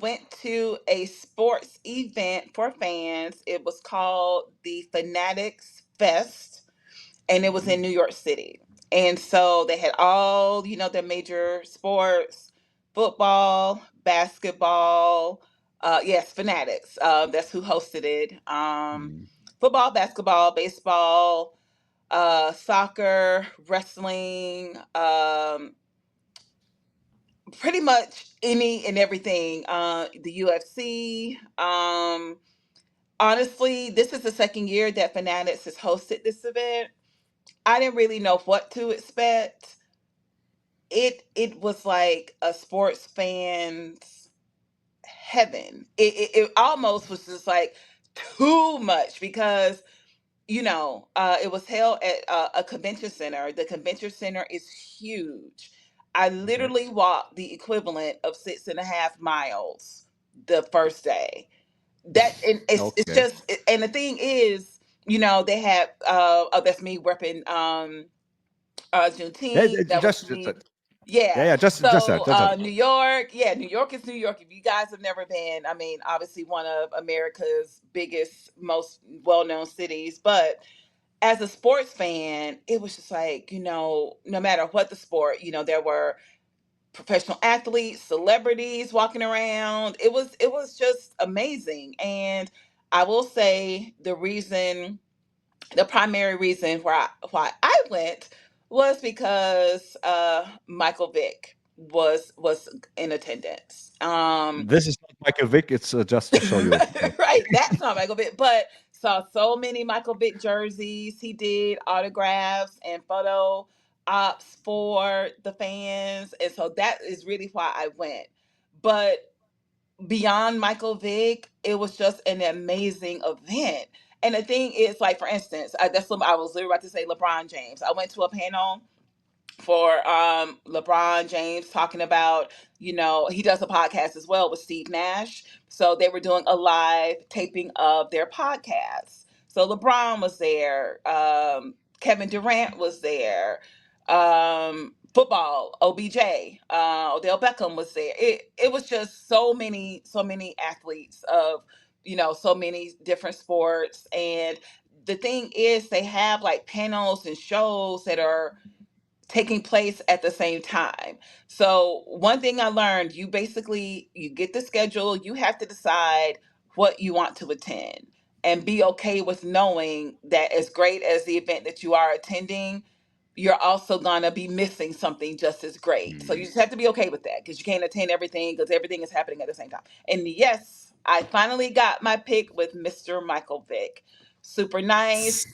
went to a sports event for fans. It was called the Fanatics Fest, and it was in New York City. And so they had all, the major sports, football, basketball. Yes, Fanatics. That's who hosted it. Mm. Football, basketball, baseball, soccer, wrestling, pretty much any and everything. The UFC. Honestly, this is the second year that Fanatics has hosted this event. I didn't really know what to expect. It was like a sports fan's heaven. It almost was just like too much, because it was held at a convention center. The convention center is huge. I Okay. literally walked the equivalent of 6.5 miles the first day. That and it's Okay. just and the thing is, they had oh, that's me repping Yeah, Juneteenth. That was me. yeah, Yeah. yeah. Just that. So Just that. New York, yeah, New York is New York. If you guys have never been, I mean, obviously one of America's biggest, most well-known cities. But as a sports fan, it was just like, no matter what the sport, there were professional athletes, celebrities walking around. It was just amazing. And I will say the primary reason why I went was because Michael Vick was in attendance. This is not Michael Vick. It's just to show you. Right, that's not Michael Vick, but saw so many Michael Vick jerseys. He did autographs and photo ops for the fans, and so that is really why I went. But beyond Michael Vick, it was just an amazing event. And the thing is, like, for instance, that's what I was literally about to say. LeBron James. I went to a panel for LeBron James talking about, he does a podcast as well with Steve Nash. So they were doing a live taping of their podcast. So LeBron was there, Kevin Durant was there, football, OBJ, Odell Beckham was there. It was just so many athletes of, so many different sports. And the thing is, they have like panels and shows that are taking place at the same time. So one thing I learned, you get the schedule, you have to decide what you want to attend and be okay with knowing that as great as the event that you are attending, you're also gonna be missing something just as great. So you just have to be okay with that because you can't attend everything because everything is happening at the same time. And yes, I finally got my pick with Mr. Michael Vick. Super nice.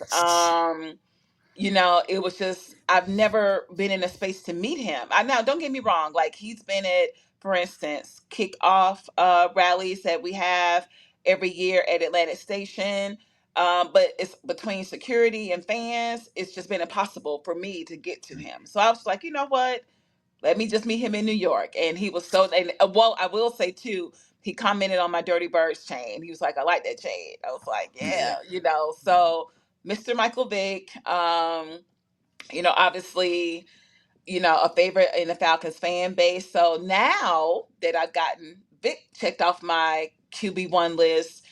It was just I've never been in a space to meet him. I now don't get me wrong, like he's been at, for instance, kickoff rallies that we have every year at Atlantic Station. But it's between security and fans, it's just been impossible for me to get to him. So I was like, you know what? Let me just meet him in New York. And he was so, and well, I will say too, he commented on my Dirty Birds chain. He was like, I like that chain. I was like, yeah, so Mr. Michael Vick, obviously, a favorite in the Falcons fan base. So now that I've gotten Vic checked off my QB1 list,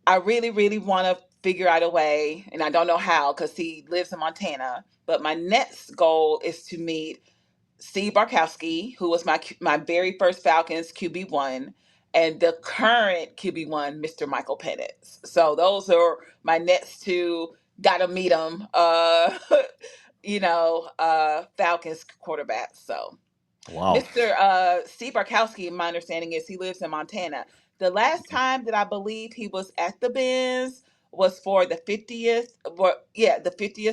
I really, really want to figure out a way, and I don't know how because he lives in Montana. But my next goal is to meet Steve Barkowski, who was my very first Falcons QB1, and the current QB1, Mr. Michael Penix. So those are my next two. Gotta meet them. Falcons quarterbacks. So Wow. Mr. Steve Barkowski, my understanding is he lives in Montana. The last time that I believe he was at the Benz was for the 50th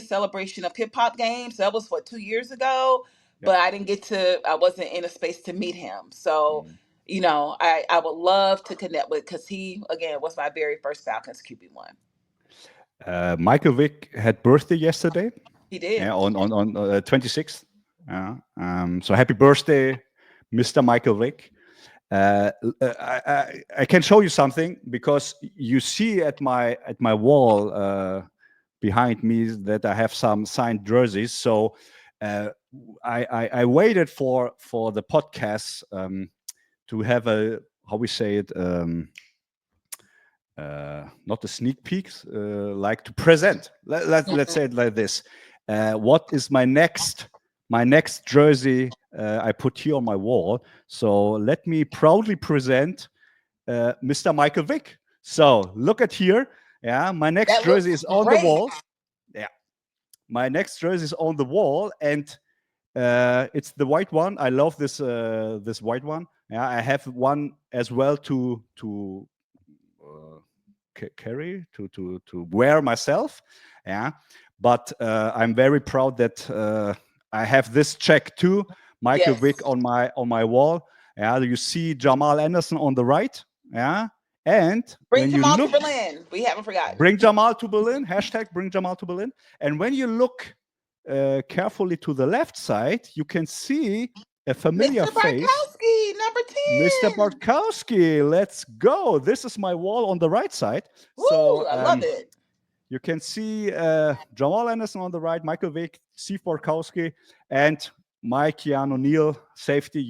celebration of hip hop games. That was 2 years ago. But I wasn't in a space to meet him. So, I would love to connect with, because he, again, was my very first Falcons QB1. Michael Vick had birthday yesterday. He did. Yeah, on 26th. So happy birthday, Mr. Michael Vick. I can show you something, because you see at my wall behind me that I have some signed jerseys. So I waited for the podcast to have a, how we say it, not a sneak peek, like to present. Let's say it like this. What is my next jersey I put here on my wall? So let me proudly present Mr. Michael Vick. So look at here. Yeah, my next jersey is on the wall. Yeah, my next jersey is on the wall, and it's the white one. I love this this white one. Yeah, I have one as well to carry, to wear myself. Yeah, but I'm very proud that I have this check too, Michael Vick, on my wall. Yeah, you see Jamal Anderson on the right. Yeah, and bring Jamal to Berlin. We haven't forgotten. Bring Jamal to Berlin. Hashtag bring Jamal to Berlin. And when you look carefully to the left side, you can see a familiar face. Mr. Barkowski, number 10. Mr. Barkowski, let's go. This is my wall on the right side. Woo, so I love it. You can see Jamal Anderson on the right, Michael Vick, Steve Barkowski, and my Keanu Neal, safety.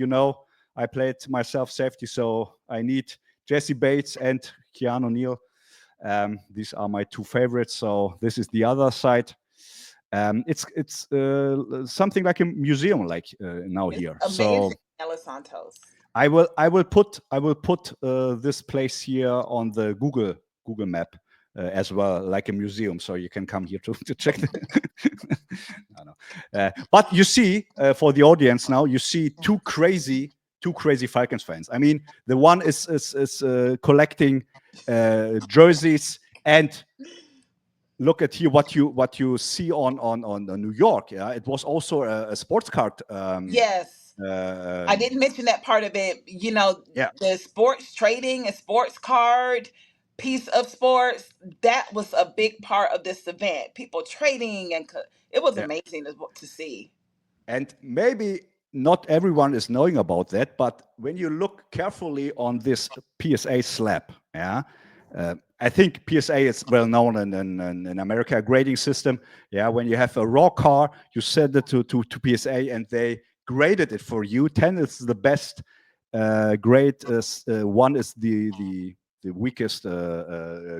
I played myself safety, so I need Jesse Bates and Keanu Neal. These are my two favorites. So this is the other side. It's something like a museum, like now it's here. Amazing. So Alesantoz. I will put this place here on the Google map as well, like a museum, so you can come here to check. But you see, for the audience now, you see two crazy Falcons fans. I mean, the one is collecting jerseys, and look at here what you see on New York. Yeah, it was also a sports card. Yes. I didn't mention that part of it. The sports trading, a sports card piece of sports, that was a big part of this event. People trading, and it was amazing to see. And maybe not everyone is knowing about that, but when you look carefully on this PSA slab, I think PSA is well known in America, a grading system. Yeah, when you have a raw car, you send it to PSA, and they graded it for you. 10 is the best grade. 1 is the weakest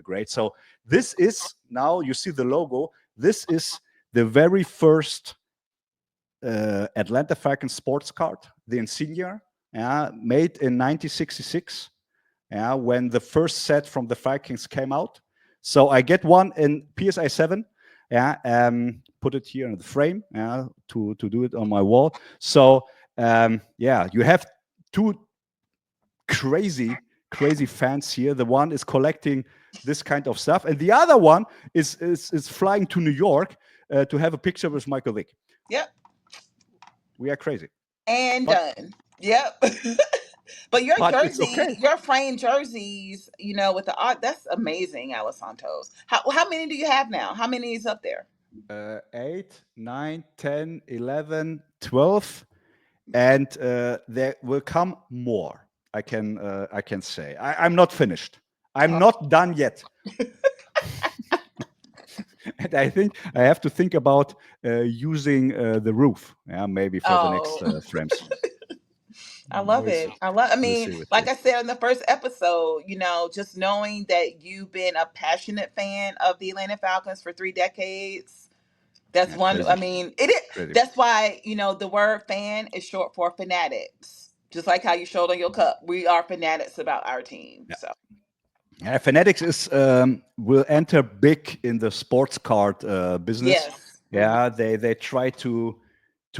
grade. So this is, now you see the logo. This is the very first Atlanta Falcons sports card, the insignia, made in 1966. When the first set from the Falcons came out. So I get one in PSA 7. Yeah, put it here in the frame. Yeah, to do it on my wall. So yeah, you have two crazy fans here. The one is collecting this kind of stuff, and the other one is flying to New York to have a picture with Michael Vick. Yep. We are crazy. And done. Yep. But your But it's jersey, okay. your framed jerseys, with the art, that's amazing, Alesantoz. How many do you have now? How many is up there? 8, 9, 10, 11, 12, and there will come more. I can say. I'm not finished. I'm not done yet. And I think I have to think about using the roof, maybe for the next frames. I love We'll it. see. I We'll mean, see. We'll like see. I said in the first episode, just knowing that you've been a passionate fan of the Atlanta Falcons for 3 decades. That's Yeah, one. I crazy. mean, it is. Crazy. That's why the word fan is short for fanatics. Just like how you showed on your cup, we are fanatics about our team. Yeah. So Fanatics will enter big in the sports card business. yes, Yeah, they try to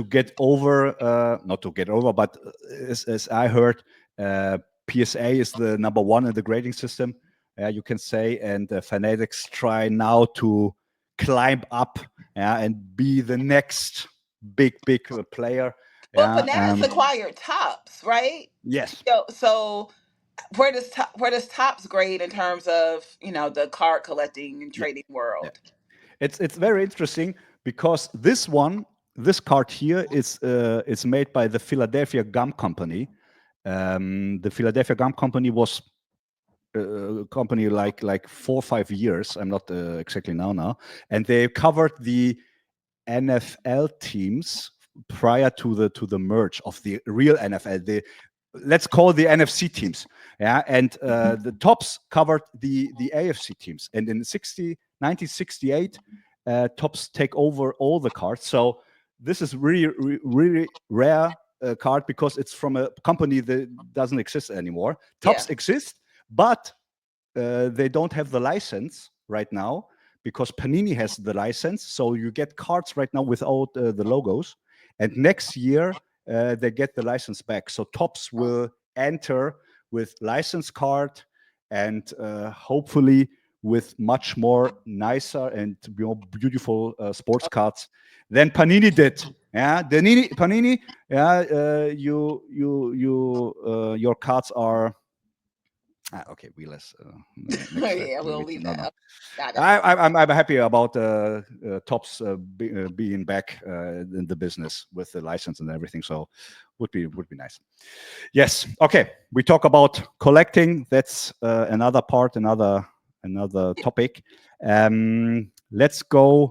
get over, not to get over, but as I heard, PSA is the number one in the grading system. You can say, and Fanatics try now to climb up, and be the next big player. but Fanatics acquired Tops, right? Yes. So where does Tops grade in terms of the card collecting and trading world? It's very interesting because this card here is made by the Philadelphia Gum Company. The Philadelphia Gum Company was a company like 4 or 5 years. I'm not exactly now, and they covered the NFL teams prior to the merge of the real NFL. Let's call the NFC teams, and the Tops covered the AFC teams. And in 1968, Tops take over all the cards. So this is really rare card because it's from a company that doesn't exist anymore. Tops exist, but they don't have the license right now because Panini has the license. So you get cards right now without the logos, and next year they get the license back. So Tops will enter with license card and hopefully with much more nicer and more beautiful sports cards than Panini did. Yeah, Panini. Yeah, your cards are. Okay, we less. Yeah, we'll leave that up. I'm happy about Tops being back in the business with the license and everything. So would be nice. Yes. Okay. We talk about collecting. That's another part, another topic. Let's go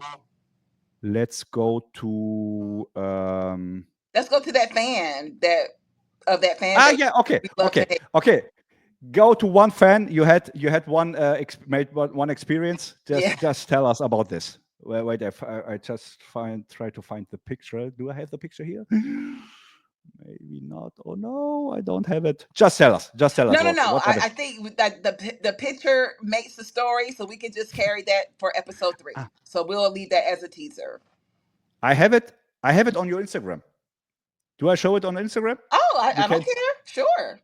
to let's go to that fan that fan. yeah. Okay. Go to one fan. You had one made one experience. Just tell us about this. Wait, I just try to find the picture. Do I have the picture here? Maybe not. Oh no, I don't have it. Just tell us. No. I think that the picture makes the story, so we can just carry that for episode 3. So we'll leave that as a teaser. I have it. on your Instagram. Do I show it on Instagram? Oh, I don't care. Sure.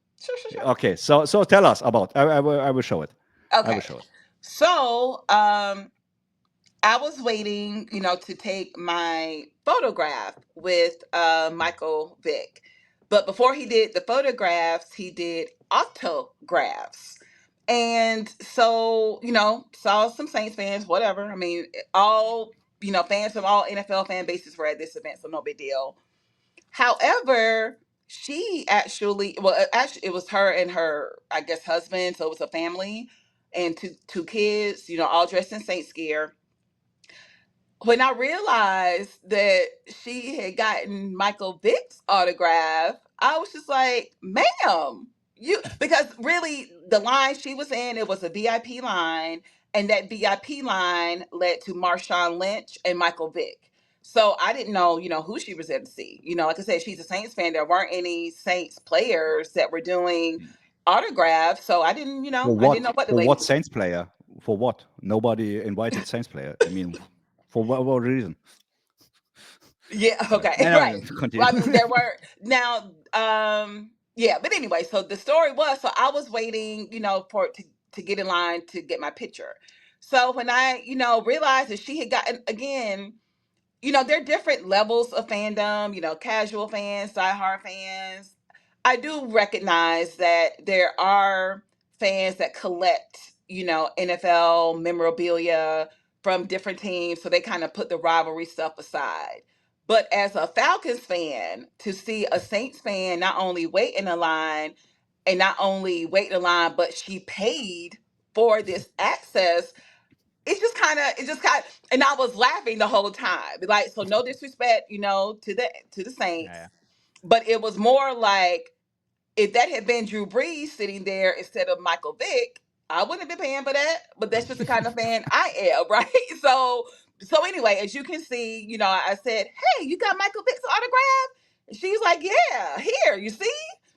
Okay, so tell us about. I will show it. Okay. I will show it. So, I was waiting, to take my photograph with Michael Vick, but before he did the photographs, he did autographs, and so saw some Saints fans, whatever. I mean, all fans from all NFL fan bases were at this event, so no big deal. However, she actually it was her and her, I guess, husband, so it was a family and two kids, all dressed in Saints gear. When I realized that she had gotten Michael Vick's autograph, I was just like, ma'am, because really the line she was in, it was a VIP line, and that VIP line led to Marshawn Lynch and Michael Vick. So I didn't know, who she was there to see. Like I said, she's a Saints fan. There weren't any Saints players that were doing autographs, so I didn't, I didn't know what the For what Saints player? For what? Nobody invited Saints player. I mean, For what reason? Yeah, okay, No, right. continue. Well, I mean, there were now, yeah, but anyway, so the story was, so I was waiting, for it to get in line to get my picture. So when I, realized that she had gotten, again, there are different levels of fandom, casual fans, diehard fans. I do recognize that there are fans that collect, NFL memorabilia from different teams. So they kind of put the rivalry stuff aside. But as a Falcons fan, to see a Saints fan not only wait in a line and not only wait in line, but she paid for this access, and I was laughing the whole time. Like, so no disrespect, to the Yeah, Saints, but it was more like, if that had been Drew Brees sitting there instead of Michael Vick, I wouldn't have been paying for that. But that's just the kind of fan I am, right? So anyway, as you can see, I said, "Hey, you got Michael Vick's autograph?" And she's like, "Yeah, here, you see."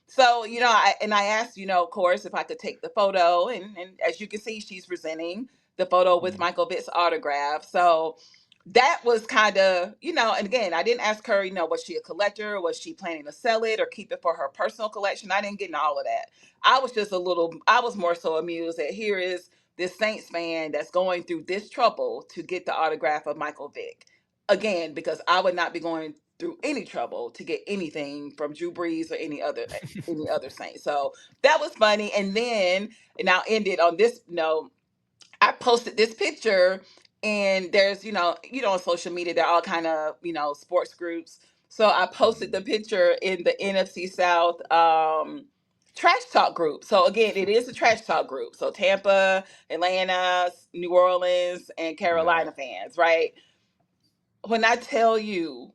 So I asked, of course, if I could take the photo, and as you can see, she's presenting the photo with Mm. Michael Vick's autograph. So that was kind of, and again, I didn't ask her, was she a collector? Was she planning to sell it or keep it for her personal collection? I didn't get into all of that. I was more so amused that here is this Saints fan that's going through this trouble to get the autograph of Michael Vick. Again, because I would not be going through any trouble to get anything from Drew Brees or any other Saint. So that was funny. And I'll end it on this note. I posted this picture, and there's, on social media, there are all kind of, sports groups. So I posted the picture in the NFC South trash talk group. So again, it is a trash talk group. So Tampa, Atlanta, New Orleans, and Yeah. Carolina fans, right? When I tell you,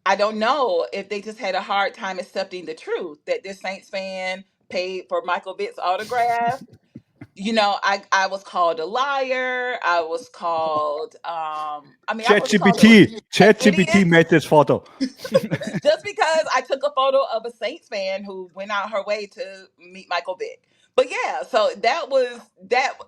I don't know if they just had a hard time accepting the truth that this Saints fan paid for Michael Vick's autograph. I was called a liar. I was called, I was called an ChatGPT idiot made this photo. just because I took a photo of a Saints fan who went out her way to meet Michael Vick. But yeah, so that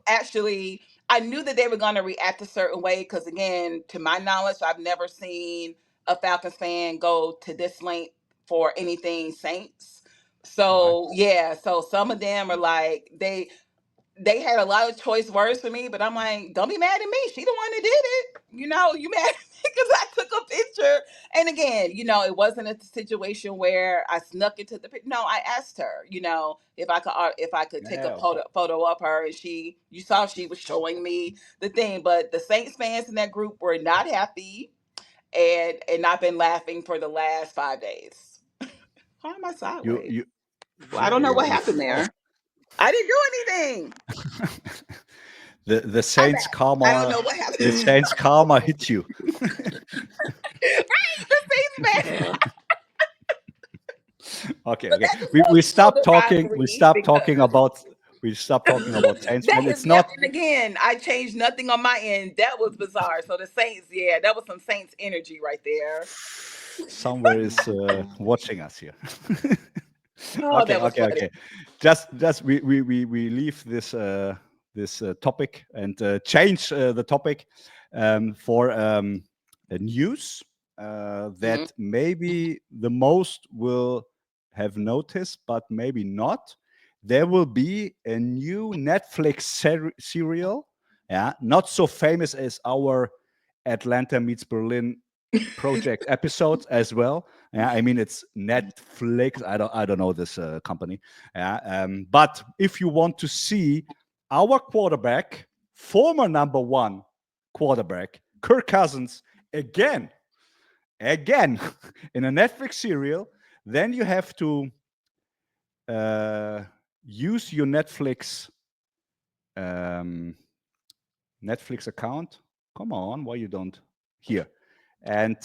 actually, I knew that they were going to react a certain way because, again, to my knowledge, I've never seen a Falcons fan go to this length for anything Saints. Right. So yeah, so some of them are like, they had a lot of choice words for me, but I'm like, don't be mad at me. She the one that did it. You mad at me because I took a picture. And again, it wasn't a situation where I snuck into the picture. No, I asked her, if I could take a Yeah, of course. photo of her, and you saw she was showing me the thing. But the Saints fans in that group were not happy, and I've been laughing for the last 5 days. Why am I You sideways? you Well, I yeah don't know you what you happened oh, there. I didn't do anything. the I'm Saints back. I don't karma know what the happened. Saints karma hit you. Right, the Saints man. Okay, But okay. that just We goes we to show stopped the talking. We rivalry stopped because talking about we stopped talking about Saints that fan. has It's never. not And again, I changed nothing on my end. That was bizarre. So the Saints, yeah, that was some Saints energy right there. somewhere is watching us here. Oh, Okay, that was okay, funny. okay. Just we leave this topic and change the topic for a news Mhm. that maybe the most will have noticed, but maybe not. There will be a new Netflix serial, yeah, not so famous as our Atlanta meets Berlin project episodes as well. Yeah, I mean it's Netflix. I don't know this company. Yeah, but if you want to see our quarterback, former number one quarterback, Kirk Cousins, again in a Netflix serial, then you have to uh, use your um, Netflix account. Come on, why you don't here? And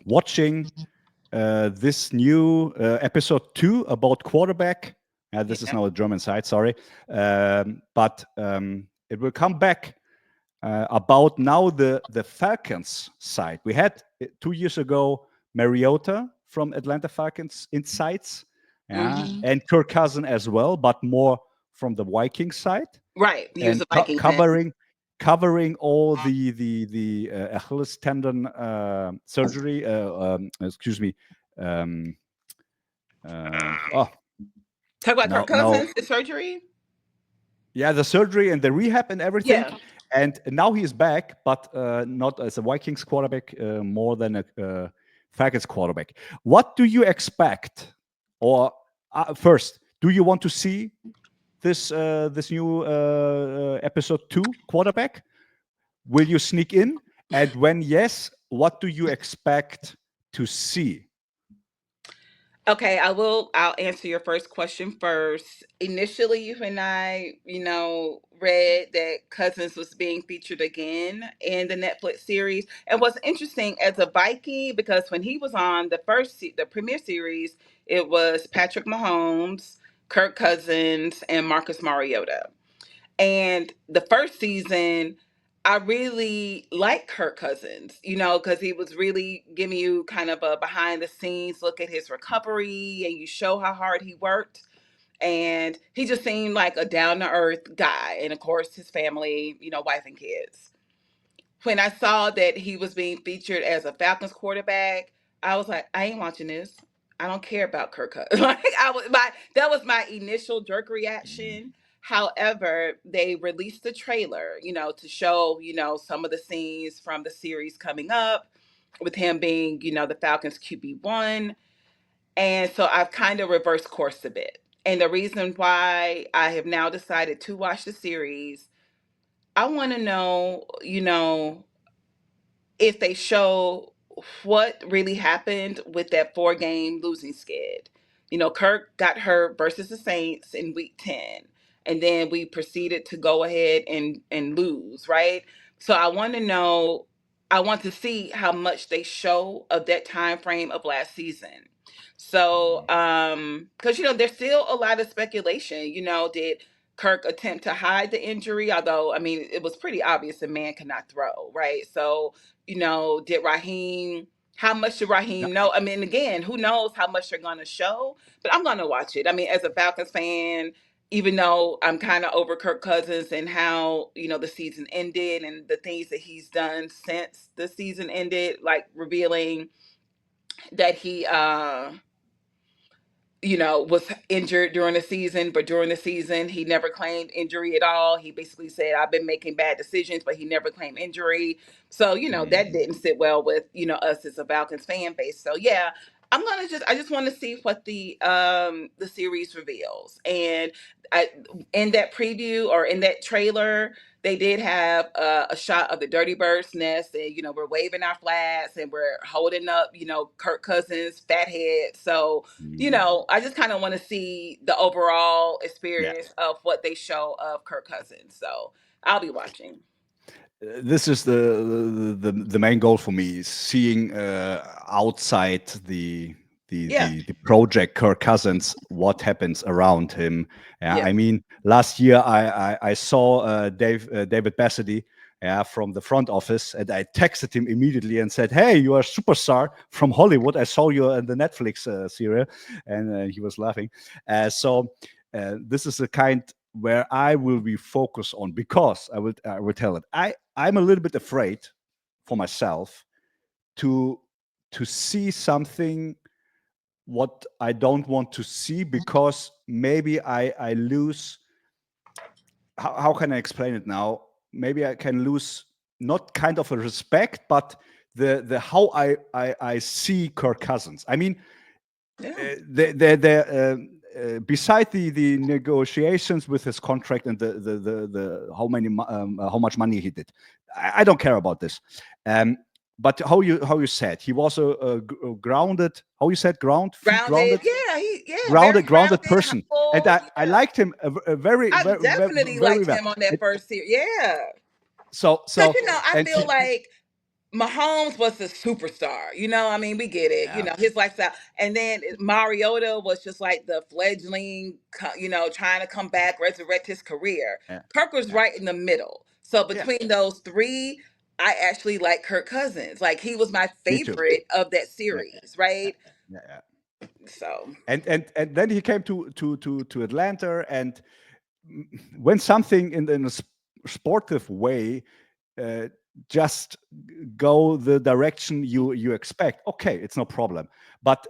watching this new episode 2 about quarterback. This is Yeah. now a German site, sorry. But it will come back about now the Falcons side. We had 2 years ago Mariota from Atlanta Falcons Insights, yeah, Hmm. and Kirk Cousin as well, but more from the Vikings side Right. He was and a Viking fan. covering. covering all the Achilles tendon surgery. Excuse me. Oh Talk about no Kirk Cousins, the surgery. yeah, the surgery and the rehab and everything. Yeah. And now he is back, but not as a Vikings quarterback, more than a Falcons quarterback. What do you expect? Or first, do you want to see this new episode 2 quarterback? Will you sneak in? And when yes, what do you expect to see? Okay, I'll answer your first question first. Initially, when I, read that Cousins was being featured again in the Netflix series, and what's interesting as a Viking, because when he was on the premiere series, it was Patrick Mahomes, Kirk Cousins, and Marcus Mariota. And the first season, I really liked Kirk Cousins, because he was really giving you kind of a behind the scenes look at his recovery, and you show how hard he worked. And he just seemed like a down to earth guy. And of course, his family, wife and kids. When I saw that he was being featured as a Falcons quarterback, I was like, I ain't watching this. I don't care about Kirk Cousins. That was my initial jerk reaction. However, they released the trailer, to show, some of the scenes from the series coming up with him being, the Falcons QB1. And so I've kind of reversed course a bit. And the reason why I have now decided to watch the series, I want to know, if they show what really happened with that 4-game losing skid. Kirk got hurt versus the Saints in week 10. And then we proceeded to go ahead and lose, right? So I want to see how much they show of that time frame of last season. So, because there's still a lot of speculation. Did Kirk attempt to hide the injury? Although, I mean, it was pretty obvious the man cannot throw, right? So, did Raheem? How much did Raheem know? I mean, again, who knows how much they're going to show? But I'm going to watch it. I mean, as a Falcons fan, even though I'm kind of over Kirk Cousins and how the season ended and the things that he's done since the season ended, like revealing that he was injured during the season, but during the season, he never claimed injury at all. He basically said, I've been making bad decisions, but he never claimed injury. So, that didn't sit well with, us as a Falcons fan base. So yeah, I just want to see what the series reveals. And in that preview or in that trailer, they did have a shot of the Dirty Bird's nest, and we're waving our flags and we're holding up, Kirk Cousins' fat head. So, I just kind of want to see the overall experience of what they show of Kirk Cousins. So I'll be watching. This is the main goal for me, is seeing outside the project Kirk Cousins, what happens around him. I mean, last year I saw David Bassity from the front office, and I texted him immediately and said, hey, you are a superstar from Hollywood. I saw you in the Netflix serial, and he was laughing. So this is the kind where I will be focused on, because I will tell it. I'm a little bit afraid for myself to see something what I don't want to see, because maybe I lose. How can I explain it now? Maybe I can lose not kind of a respect, but the how I see Kirk Cousins. I mean, beside the negotiations with his contract and the how much money he did, I don't care about this. But how you said he was a grounded, how you said, grounded, grounded person, humble, and I liked him a very. I very, definitely very liked well. him on that first series. Yeah. So I feel like Mahomes was a superstar. I mean, we get it. His lifestyle, and then Mariota was just like the fledgling, trying to come back, resurrect his career. Kirk was right in the middle. So between those three, I actually like Kirk Cousins. Like, he was my favorite of that series, right? Yeah. So and then he came to Atlanta, and when something in a sportive way just go the direction you expect, okay, it's no problem. But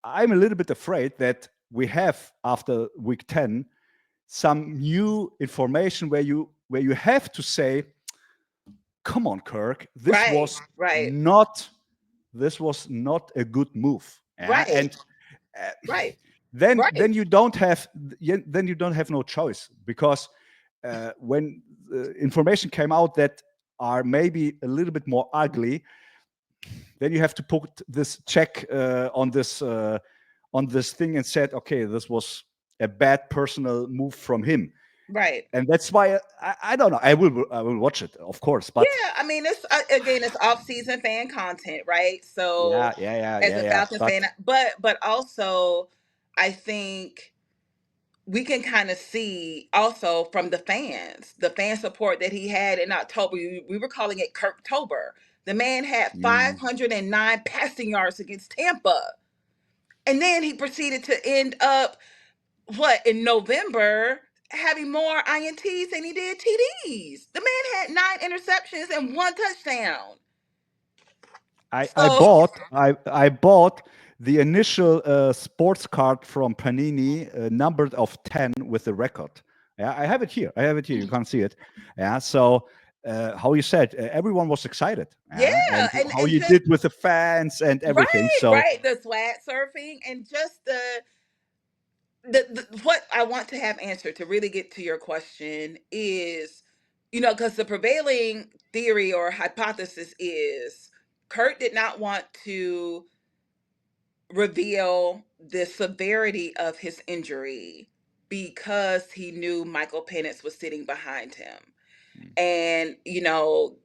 I'm a little bit afraid that we have, after week 10, some new information where you have to say, come on, Kirk, this was not a good move. Yeah? And then you don't have no choice, because when information came out that are maybe a little bit more ugly, then you have to put this check on this thing and said, okay, this was a bad personal move from him. Right. And that's why I don't know. I will watch it, of course. But yeah, I mean, it's off-season fan content, right? So as a Falcons fan, but also I think we can kind of see also from the fan support that he had in October. We were calling it Kirktober. The man had 509 passing yards against Tampa. And then he proceeded to end up, in November, having more INTs than he did TDs. The man had 9 interceptions and 1 touchdown. I bought the initial sports card from Panini, numbered of 10 with the record. Yeah, I have it here. You can't see it. Yeah, so how you said, everyone was excited. Yeah, and how you did with the fans and everything. Right, the swag surfing and just the what I want to have answered to really get to your question is, because the prevailing theory or hypothesis is Kurt did not want to reveal the severity of his injury because he knew Michael Penix was sitting behind him. And,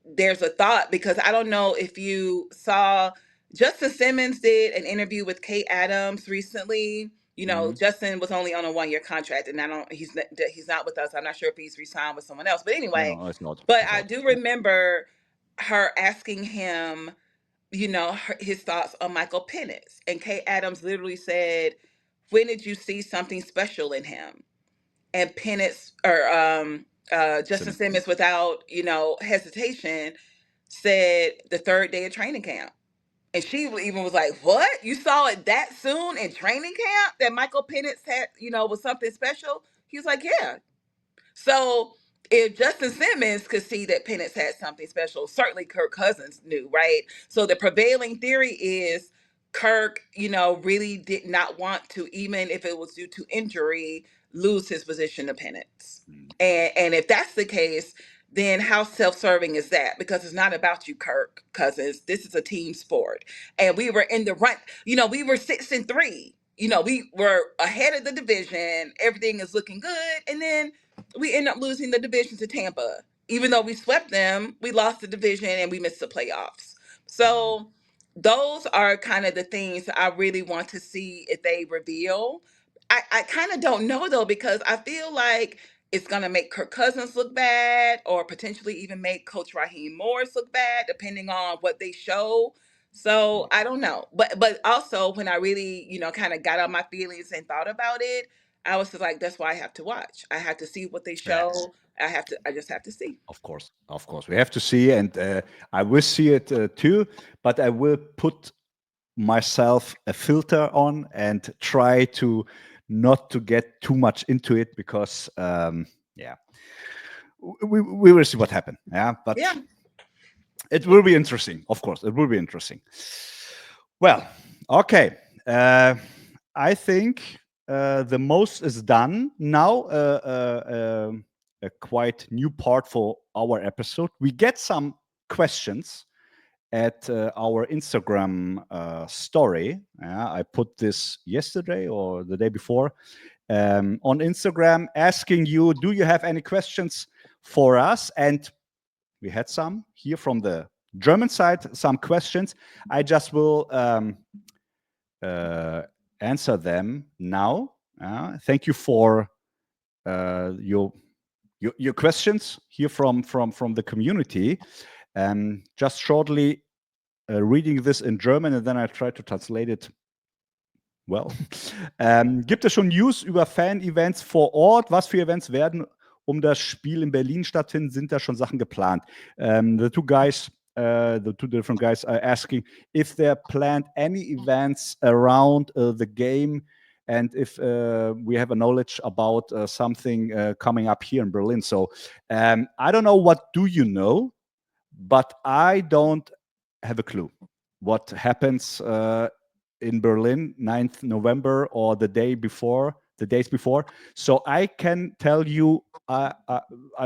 there's a thought, because I don't know if you saw, Justin Simmons did an interview with Kate Adams recently. Justin was only on a 1-year contract, and he's not with us. I'm not sure if he's re-signed with someone else. But anyway, no, it's not. But I do remember her asking him, his thoughts on Michael Penix. And Kate Adams literally said, when did you see something special in him? And Penix, or Justin Simmons, without, hesitation, said the 3rd day of training camp. And she even was like, what? You saw it that soon in training camp that Michael Penix had, was something special? He was like, yeah. So if Justin Simmons could see that Penix had something special, certainly Kirk Cousins knew, right? So the prevailing theory is Kirk, really did not want to, even if it was due to injury, lose his position to Penix. And if that's the case, then how self-serving is that? Because it's not about you, Kirk Cousins. This is a team sport. And we were in the run, we were 6-3. We were ahead of the division. Everything is looking good. And then we end up losing the division to Tampa. Even though we swept them, we lost the division and we missed the playoffs. So those are kind of the things I really want to see if they reveal. I kind of don't know, though, because I feel like it's going to make Kirk Cousins look bad, or potentially even make Coach Raheem Morris look bad, depending on what they show. So I don't know. But also, when I really, kind of got on my feelings and thought about it, I was just like, that's why I have to watch. I have to see what they show. I just have to see. Of course. We have to see, and I will see it too, but I will put myself a filter on and try to not to get too much into it, because we will see what happens. But it will be interesting. Of course, it will be interesting. Well, okay. I think the most is done now. A quite new part for our episode. We get some questions at our Instagram story. I put this yesterday or the day before on Instagram, asking you, do you have any questions for us? And we had some here from the German side, some questions. I just will answer them now. Thank you for your questions here from the community. Just shortly reading this in German, and then I try to translate it. Well, gibt es schon News über Fan-Events vor Ort? Was für Events werden um das Spiel in Berlin stattfinden, sind da schon Sachen geplant. The two different guys are asking if there are planned any events around the game, and if we have a knowledge about something coming up here in Berlin. So I don't know, what do you know? But I don't have a clue what happens in Berlin 9th November or the days before. So I can tell you, I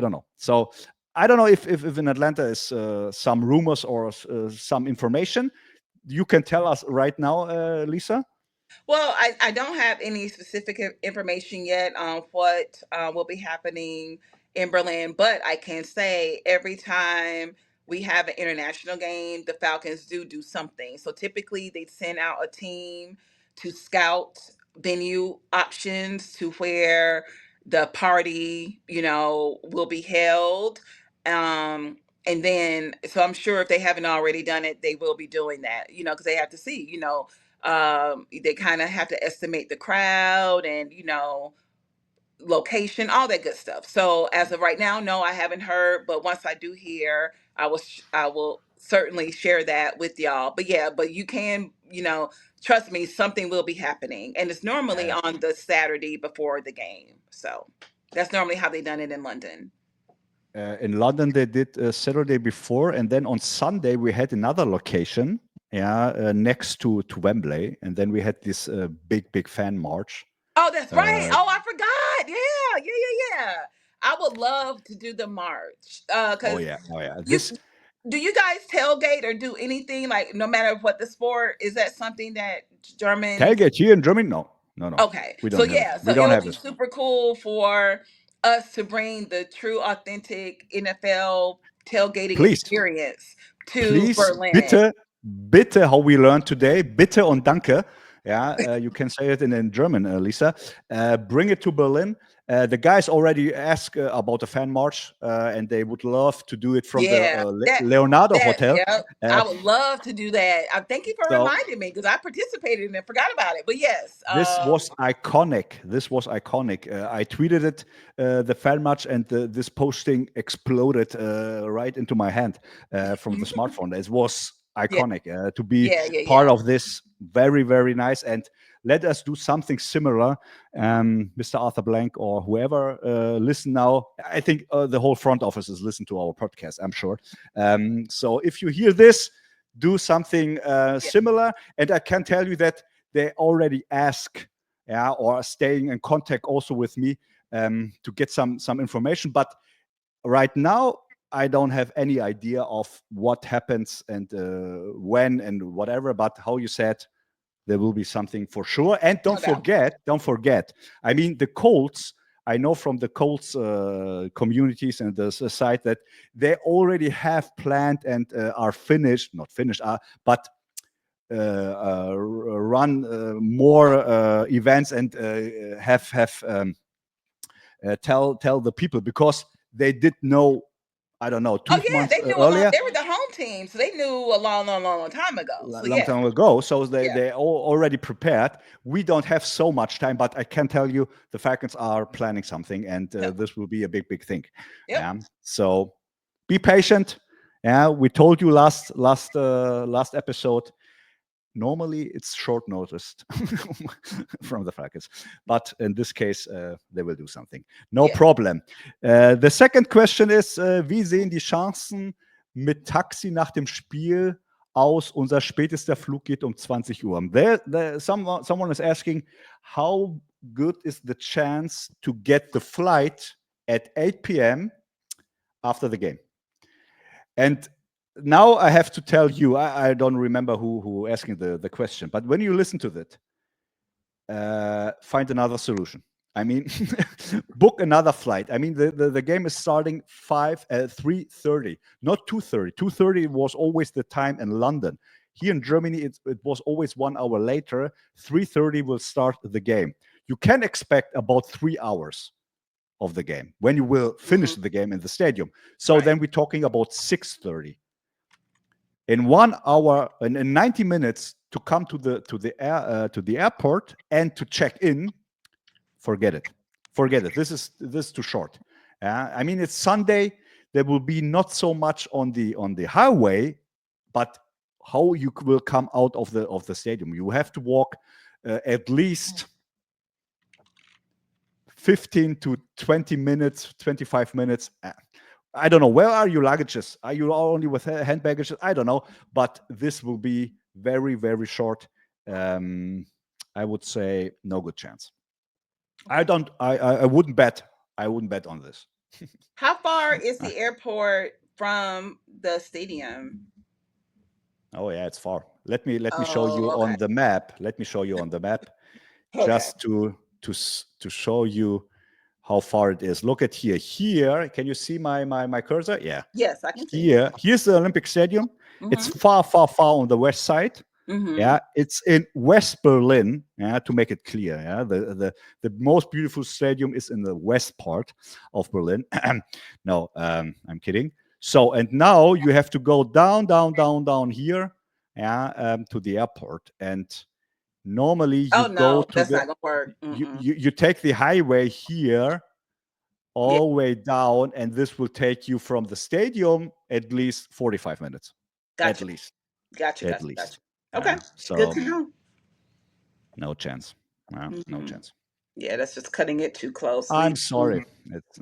don't know. So I don't know if in Atlanta is some rumors or some information. You can tell us right now, Lisa. Well, I don't have any specific information yet on what will be happening in Berlin, but I can say every time we have an international game, the Falcons do something. So typically they send out a team to scout venue options to where the party, will be held. And then, so I'm sure if they haven't already done it, they will be doing that, because they have to see, they kind of have to estimate the crowd and location, all that good stuff. So as of right now, no, I haven't heard, but once I do hear, I will certainly share that with y'all. But yeah, but you can, trust me, something will be happening, and it's normally on the Saturday before the game. So that's normally how they done it in London. In London, they did Saturday before, and then on Sunday we had another location, next to Wembley, and then we had this big fan march. Oh, that's right. Oh, I forgot. Yeah. I would love to do the march. Oh yeah. Do you guys tailgate or do anything, like, no matter what the sport? Is that something that German tailgate here in Germany? No. Okay. We don't So it would be super cool for us to bring the true, authentic NFL tailgating experience to Berlin. Bitte, how we learned today, bitte und danke. Yeah, you can say it in German, Lisa. Bring it to Berlin. The guys already asked about the fan march, and they would love to do it from the Leonardo Hotel. Yeah, I would love to do that. Thank you for reminding me, because I participated and forgot about it. But yes, this was iconic. I tweeted it, the fan march, and this posting exploded right into my hand from the smartphone. It was iconic to be part of this. Very, very nice. And let us do something similar. Mr. Arthur Blank or whoever listen now. I think the whole front office is listening to our podcast, I'm sure. So if you hear this, do something similar. And I can tell you that they already ask, or are staying in contact also with me to get some information. But right now, I don't have any idea of what happens and when and whatever, but how you said, there will be something for sure. And don't forget, I mean, the Colts, I know from the Colts communities and the site that they already have planned and are not finished, but run more events and tell the people, because they did know, I don't know, 2 months they knew earlier. They were the home team, so they knew a long time ago. So they already prepared. We don't have so much time, but I can tell you the Falcons are planning something, and this will be a big thing. So be patient. We told you last episode. Normally, it's short notice from the Falcons, but in this case, they will do something. No problem. The second question is, wie sehen die Chancen mit Taxi nach dem Spiel aus? Unser spätester Flug geht um 20 Uhr. Someone is asking, how good is the chance to get the flight at 8 p.m. after the game? And now I have to tell you, I don't remember who asking the question, but when you listen to that, find another solution. I mean, book another flight. I mean, the game is starting 3:30, not 2:30. 2:30 was always the time in London. Here in Germany, it was always 1 hour later. 3:30 will start the game. You can expect about 3 hours of the game when you will finish the game in the stadium. So then we're talking about 6:30. In 1 hour and in 90 minutes to come to the airport and to check in, forget it. This is too short. I mean, it's Sunday. There will be not so much on the highway, but how you will come out of the stadium. You have to walk at least 15 to 20 minutes, 25 minutes. I don't know. Where are your luggages? Are you only with hand baggages? I don't know. But this will be very, very short. I would say no good chance. I wouldn't bet. I wouldn't bet on this. How far is the airport from the stadium? Oh yeah, it's far. Let me show you on the map. Let me show you on the map, just to show you how far it is. Look at here. Here, can you see my cursor? Yeah. Yes, I can see. Here's the Olympic Stadium. It's far, far, far on the west side. Yeah, it's in West Berlin. Yeah, to make it clear. Yeah, the most beautiful stadium is in the west part of Berlin. No, I'm kidding. So, and now you have to go down here, yeah, to the airport. And normally you go to that's not gonna work. You take the highway here all the way down, and this will take you from the stadium at least 45 minutes. Gotcha. At least. Gotcha. Least. Okay. So good to know. No chance. No chance. Yeah, that's just cutting it too close. I'm sorry. It's,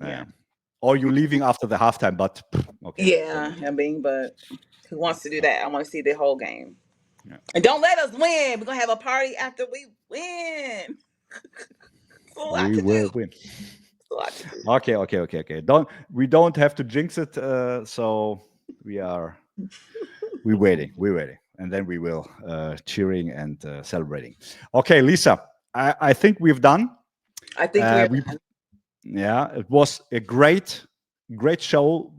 or you leaving after the halftime, but okay. Yeah, I mean, but who wants to do that? I want to see the whole game. Yeah. And don't let us win. We're gonna have a party after we win. We will win. Okay. We don't have to jinx it. So we're waiting. And then we will cheering and celebrating. Okay, Lisa, I think we've done. I think we're done. Yeah, it was a great show.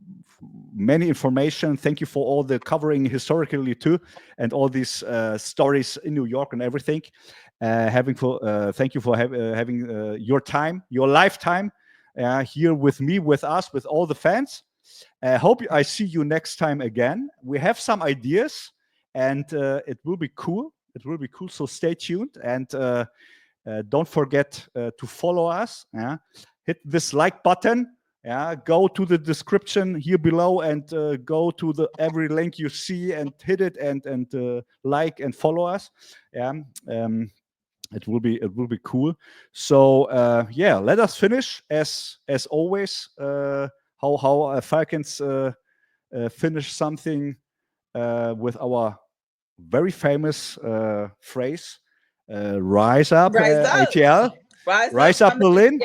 Many information. Thank you for all the covering historically too, and all these stories in New York and everything. Thank you for having your time, your lifetime here with me, with us, with all the fans. Hope I see you next time again. We have some ideas, and it will be cool. It will be cool. So stay tuned, and don't forget to follow us. Hit this like button. Go to the description here below and go to every link you see and hit it and like and follow us. It will be cool. So let us finish as always. How Falcons finish something with our very famous phrase: "Rise up, ATL, rise up, Berlin."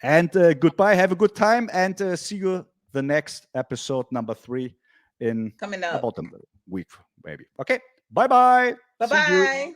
And goodbye. Have a good time, and see you the next episode, number 3, in coming up about a week, maybe. Okay. Bye-bye. Bye-bye.